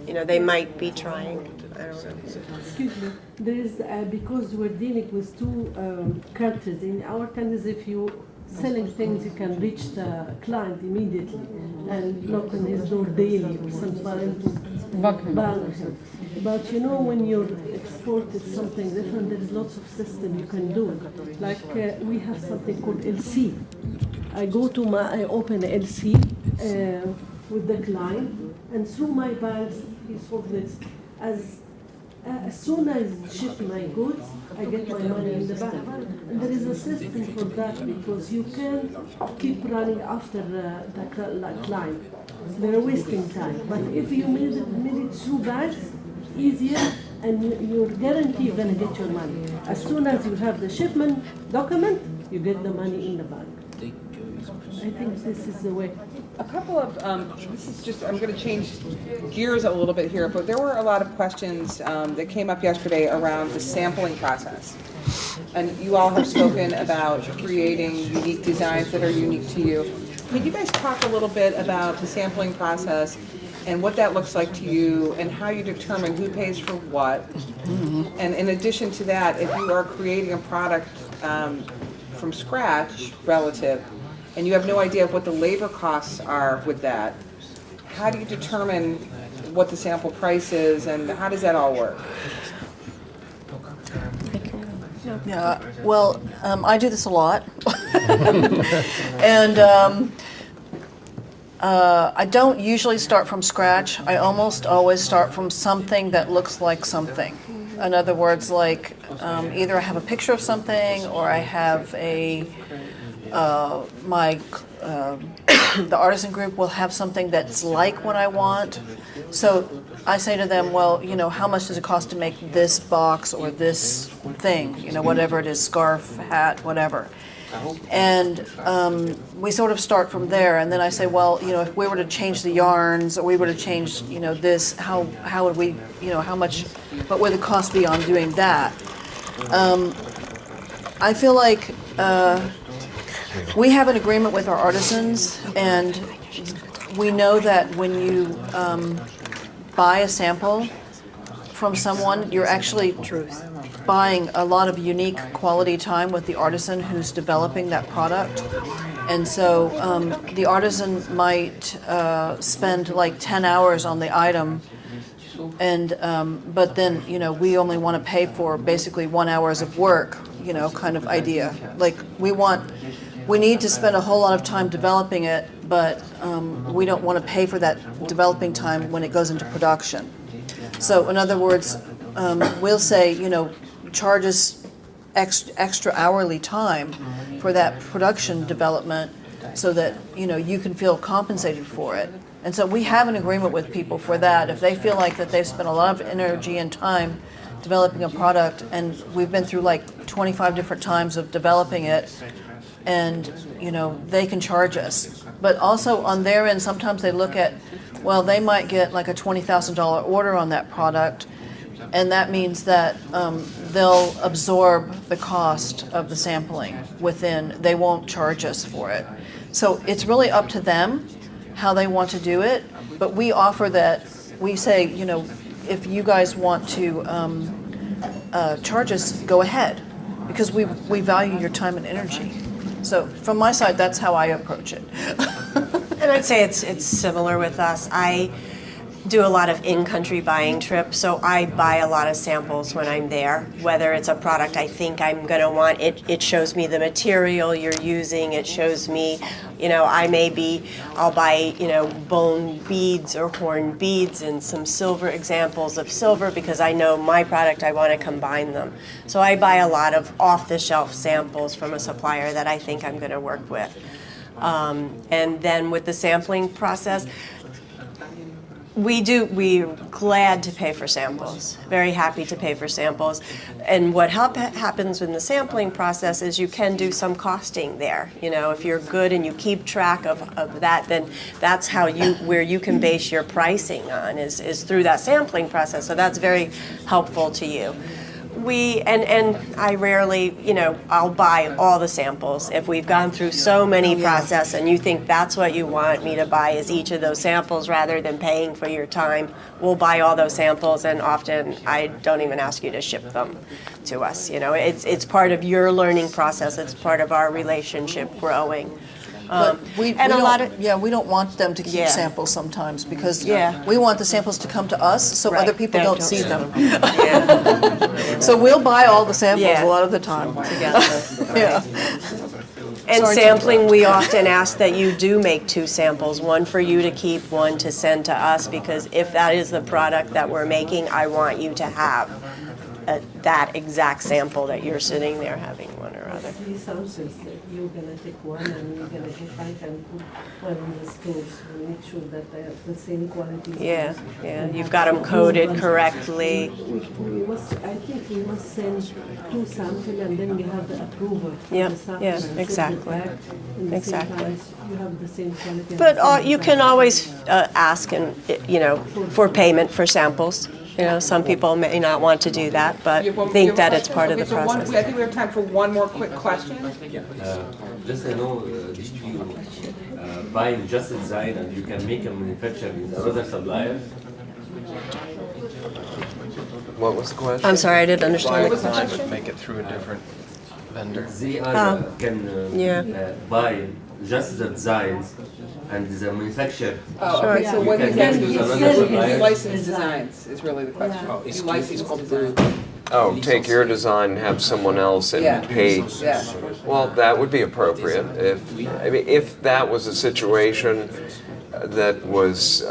they might be trying. I don't know.
Excuse me. There is because we're dealing with two countries. In our countries, if you selling things, you can reach the client immediately and knock on his door daily or sometimes to But when you're exported something different, there is lots of system you can do. Like we have something called LC. I open a LC with the client, and through my banks, he sold this. As soon as I ship my goods, I get my money in the bank. And there is a system for that because you can't keep running after the client. They're wasting time. But if you made it through banks, easier, and you're guaranteed you're going to get your money. As soon as you have the shipment document, you get the money in the bank. I think this is the way.
A couple of, this is just, I'm going to change gears a little bit here, but there were a lot of questions that came up yesterday around the sampling process. And you all have spoken about creating unique designs that are unique to you. Could you guys talk a little bit about the sampling process and what that looks like to you and how you determine who pays for what? And in addition to that, if you are creating a product from scratch relative, and you have no idea of what the labor costs are with that, how do you determine what the sample price is, and how does that all work?
Yeah, well, I do this a lot. And I don't usually start from scratch. I almost always start from something that looks like something. In other words, like either I have a picture of something or I have the artisan group will have something that's like what I want. So I say to them, well, how much does it cost to make this box or this thing, whatever it is, scarf, hat, whatever. And we sort of start from there. And then I say, well, if we were to change the yarns or we were to change, this, how would we, how much, what would the cost be on doing that? I feel like we have an agreement with our artisans, and we know that when you buy a sample from someone, you're actually buying a lot of unique quality time with the artisan who's developing that product. And so the artisan might spend like 10 hours on the item, and but then we only want to pay for basically 1 hour's of work, kind of idea. Like we need to spend a whole lot of time developing it, but we don't want to pay for that developing time when it goes into production. So in other words, we'll say, charge us extra hourly time for that production development so that, you can feel compensated for it. And so we have an agreement with people for that. If they feel like that they've spent a lot of energy and time developing a product, and we've been through like 25 different times of developing it, and they can charge us. But also on their end, sometimes they look at, well, they might get like a $20,000 order on that product, and that means that they'll absorb the cost of the sampling within, they won't charge us for it. So it's really up to them how they want to do it, but we offer that, we say, if you guys want to charge us, go ahead, because we value your time and energy. So from my side, that's how I approach it.
And I'd say it's similar with us. I do a lot of in-country buying trips, so I buy a lot of samples when I'm there. Whether it's a product I think I'm going to want, it shows me the material you're using. It shows me, I'll buy, bone beads or horn beads and some silver examples of silver because I know my product, I want to combine them. So I buy a lot of off-the-shelf samples from a supplier that I think I'm going to work with. And then with the sampling process, we're glad to pay for samples, very happy to pay for samples. And what happens in the sampling process is you can do some costing there. If you're good and you keep track of that, then that's where you can base your pricing on is through that sampling process. So that's very helpful to you. And I rarely, I'll buy all the samples. If we've gone through so many process and you think that's what you want me to buy is each of those samples rather than paying for your time, we'll buy all those samples, and often I don't even ask you to ship them to us. It's part of your learning process. It's part of our relationship growing.
But we don't want them to keep
Yeah.
samples sometimes because
Yeah.
we want the samples to come to us so
Right.
other people
They
don't
don't
see
see
them.
Yeah.
So we'll buy all the samples
Yeah.
a lot of the time. Yeah.
And
Sorry to
sampling, we often ask that you do make 2 samples, one for you to keep, one to send to us, because if that is the product that we're making, I want you to have that exact sample that you're sitting there having one or other.
3 samples, you're gonna take one and you're gonna go back and put one in the stores and make sure that they have the same quality.
Yeah, yeah, you've got them coded correctly.
I think we must send 2 samples and then we have the approval.
Yeah,
The sample
yeah,
and send it
exactly.
back. In the same
Exactly.
time, you have the same quality. and
But
the same
you can
price.
always ask for payment for samples. Some people may not want to do that, but
You have one- you
think
have
that
a
it's part of
question?
the
Okay, so
process.
I think we have time for one more quick question.
Just I know if you buy just a design and you can make a manufacture with another supplier.
What was the question?
I'm sorry, I didn't understand the
Buy the
question.
design, but make it through a different vendor.
They can
Yeah.
buy just the designs and the manufacture.
Oh, okay, so
You
what
can
you
make
can,
with
you
another supplier.
license designs is really the question. You license designs.
Oh, take your design and have someone else and
Yeah.
pay.
Yeah.
Well, that would be appropriate. If that was a situation that was,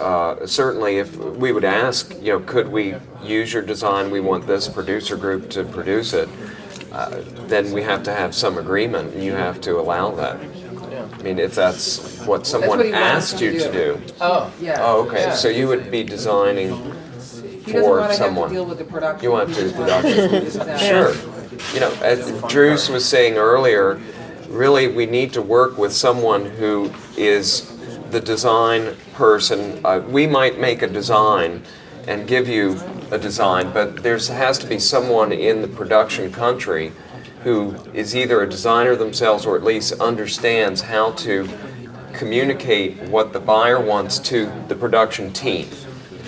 certainly if we would ask, could we use your design, we want this producer group to produce it, then we have to have some agreement, and you have to allow that. I mean, if that's what someone
what he wants
asked
to
you to
do.
do.
Oh.
Yeah.
Oh, okay,
Yeah.
so you would be designing
He doesn't
for
want to have to
someone.
deal with the production.
You want
He
to
just wants
production.
to design.
Sure. As Druce was saying earlier, really we need to work with someone who is the design person. We might make a design and give you a design, but there has to be someone in the production country who is either a designer themselves or at least understands how to communicate what the buyer wants to the production team.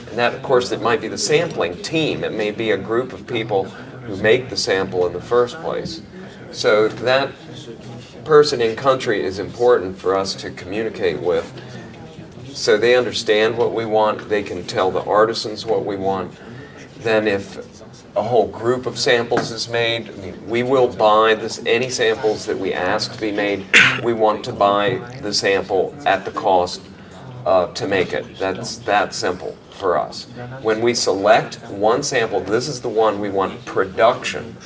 And that, of course, it might be the sampling team. It may be a group of people who make the sample in the first place. So that person in country is important for us to communicate with. So they understand what we want. They can tell the artisans what we want. Then if a whole group of samples is made, we will buy any samples that we ask to be made. We want to buy the sample at the cost to make it. That's that simple for us. When we select one sample, this is the one we want production,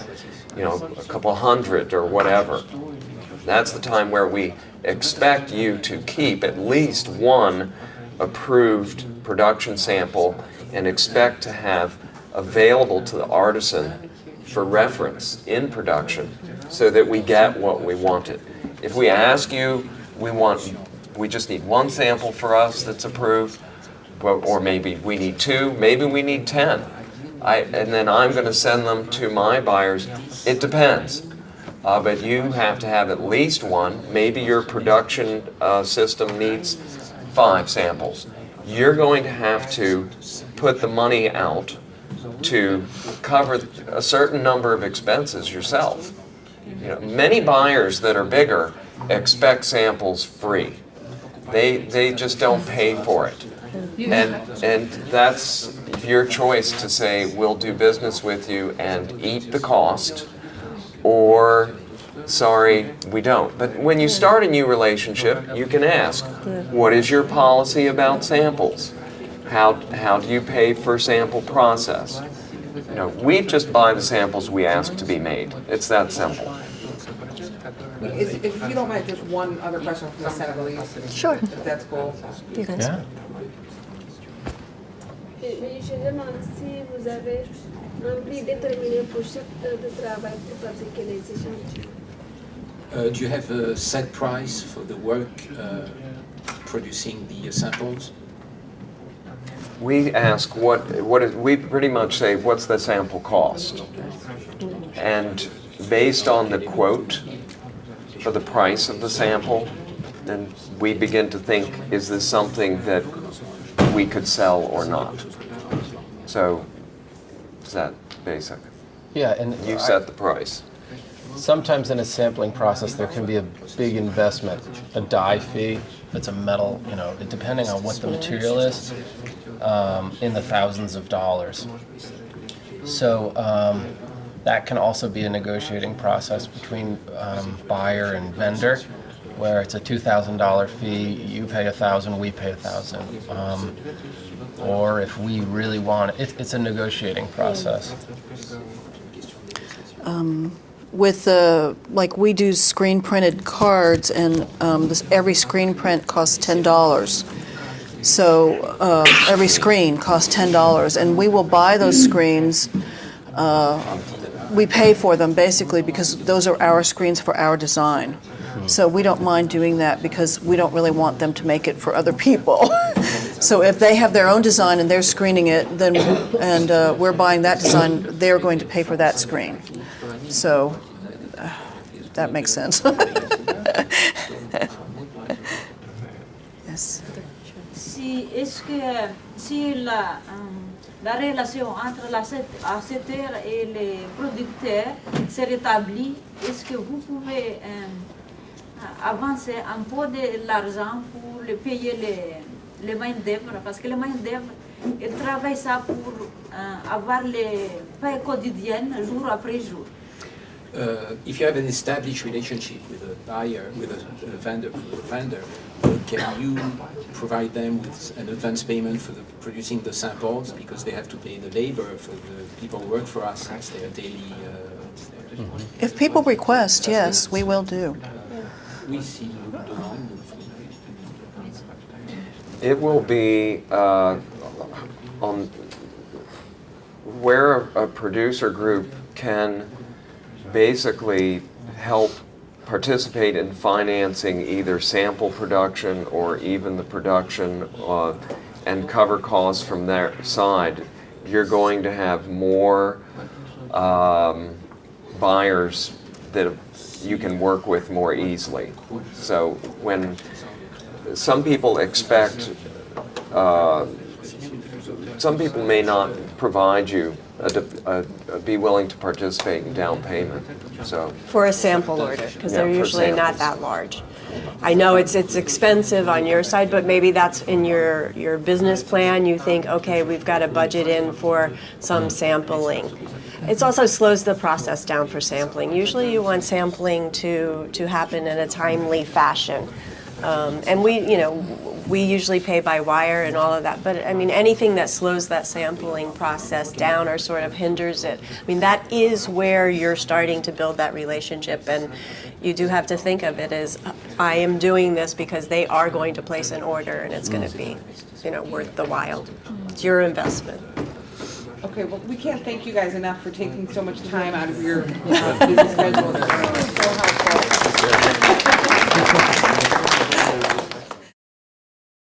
a couple hundred or whatever. That's the time where we expect you to keep at least one approved production sample and expect to have available to the artisan for reference in production so that we get what we wanted. If we ask you, we just need one sample for us that's approved, or maybe we need 2, maybe we need 10. And then I'm going to send them to my buyers. It depends. But you have to have at least one. Maybe your production system needs 5 samples. You're going to have to put the money out to cover a certain number of expenses yourself. Many buyers that are bigger expect samples free. They just don't pay for it. And that's your choice to say, we'll do business with you and eat the cost, or sorry, we don't. But when you start a new relationship, you can ask, what is your policy about samples? How do you pay for sample process? We just buy the samples we ask to be made. It's that simple.
If you don't mind, just one other question from the Senegalese.
Sure.
If that's cool.
You guys.
Yeah.
Oui, je demande si vous avez un prix déterminé pour chaque de travail pour fabriquer les échantillons.
Do you have a set price for the work producing the samples?
We ask we pretty much say, what's the sample cost? And based on the quote for the price of the sample, then we begin to think, is this something that we could sell or not? So, is that basic?
Yeah, and
you set the price.
Sometimes in a sampling process, there can be a big investment, a die fee. If it's a metal, you know, depending on what the material is, in the thousands of dollars. So that can also be a negotiating process between buyer and vendor, where it's a $2,000 fee, you pay $1,000, we pay $1,000. Or if we really want it, it's a negotiating process.
With like we do screen printed cards, and every screen print costs $10. So every screen costs $10, and we will buy those screens. We pay for them basically because those are our screens for our design. So we don't mind doing that because we don't really want them to make it for other people. So if they have their own design and they're screening it, then we're buying that design, they're going to pay for that screen. So that makes sense. Yes.
Est-ce que si la relation entre l'acheteur et les producteurs se rétablit, est-ce que vous pouvez avancer un peu de l'argent pour payer les main-d'œuvre? Parce que les main-d'œuvre, ils travaillent ça pour avoir les paies quotidiennes jour après jour.
If you have an established relationship with a buyer, with a vendor, can you provide them with an advance payment for producing the samples, because they have to pay the labor for the people who work for us? It's their daily.
If people request, yes, we will do.
It will be on where a producer group can basically help participate in financing either sample production or even the production and cover costs from their side. You're going to have more buyers that you can work with more easily. So when some people expect, some people may not provide you be willing to participate in down payment. So
for a sample order, because they're usually not that large. I know it's expensive on your side, but maybe that's in your business plan. You think, okay, we've got a budget in for some sampling. It also slows the process down for sampling. Usually you want sampling to happen in a timely fashion. And we usually pay by wire and all of that, but I mean anything that slows that sampling process down or sort of hinders it, I mean that is where you're starting to build that relationship, and you do have to think of it as, I am doing this because they are going to place an order and it's going to be, worth the while. It's your investment.
Okay, well, we can't thank you guys enough for taking so much time out of your busy schedule.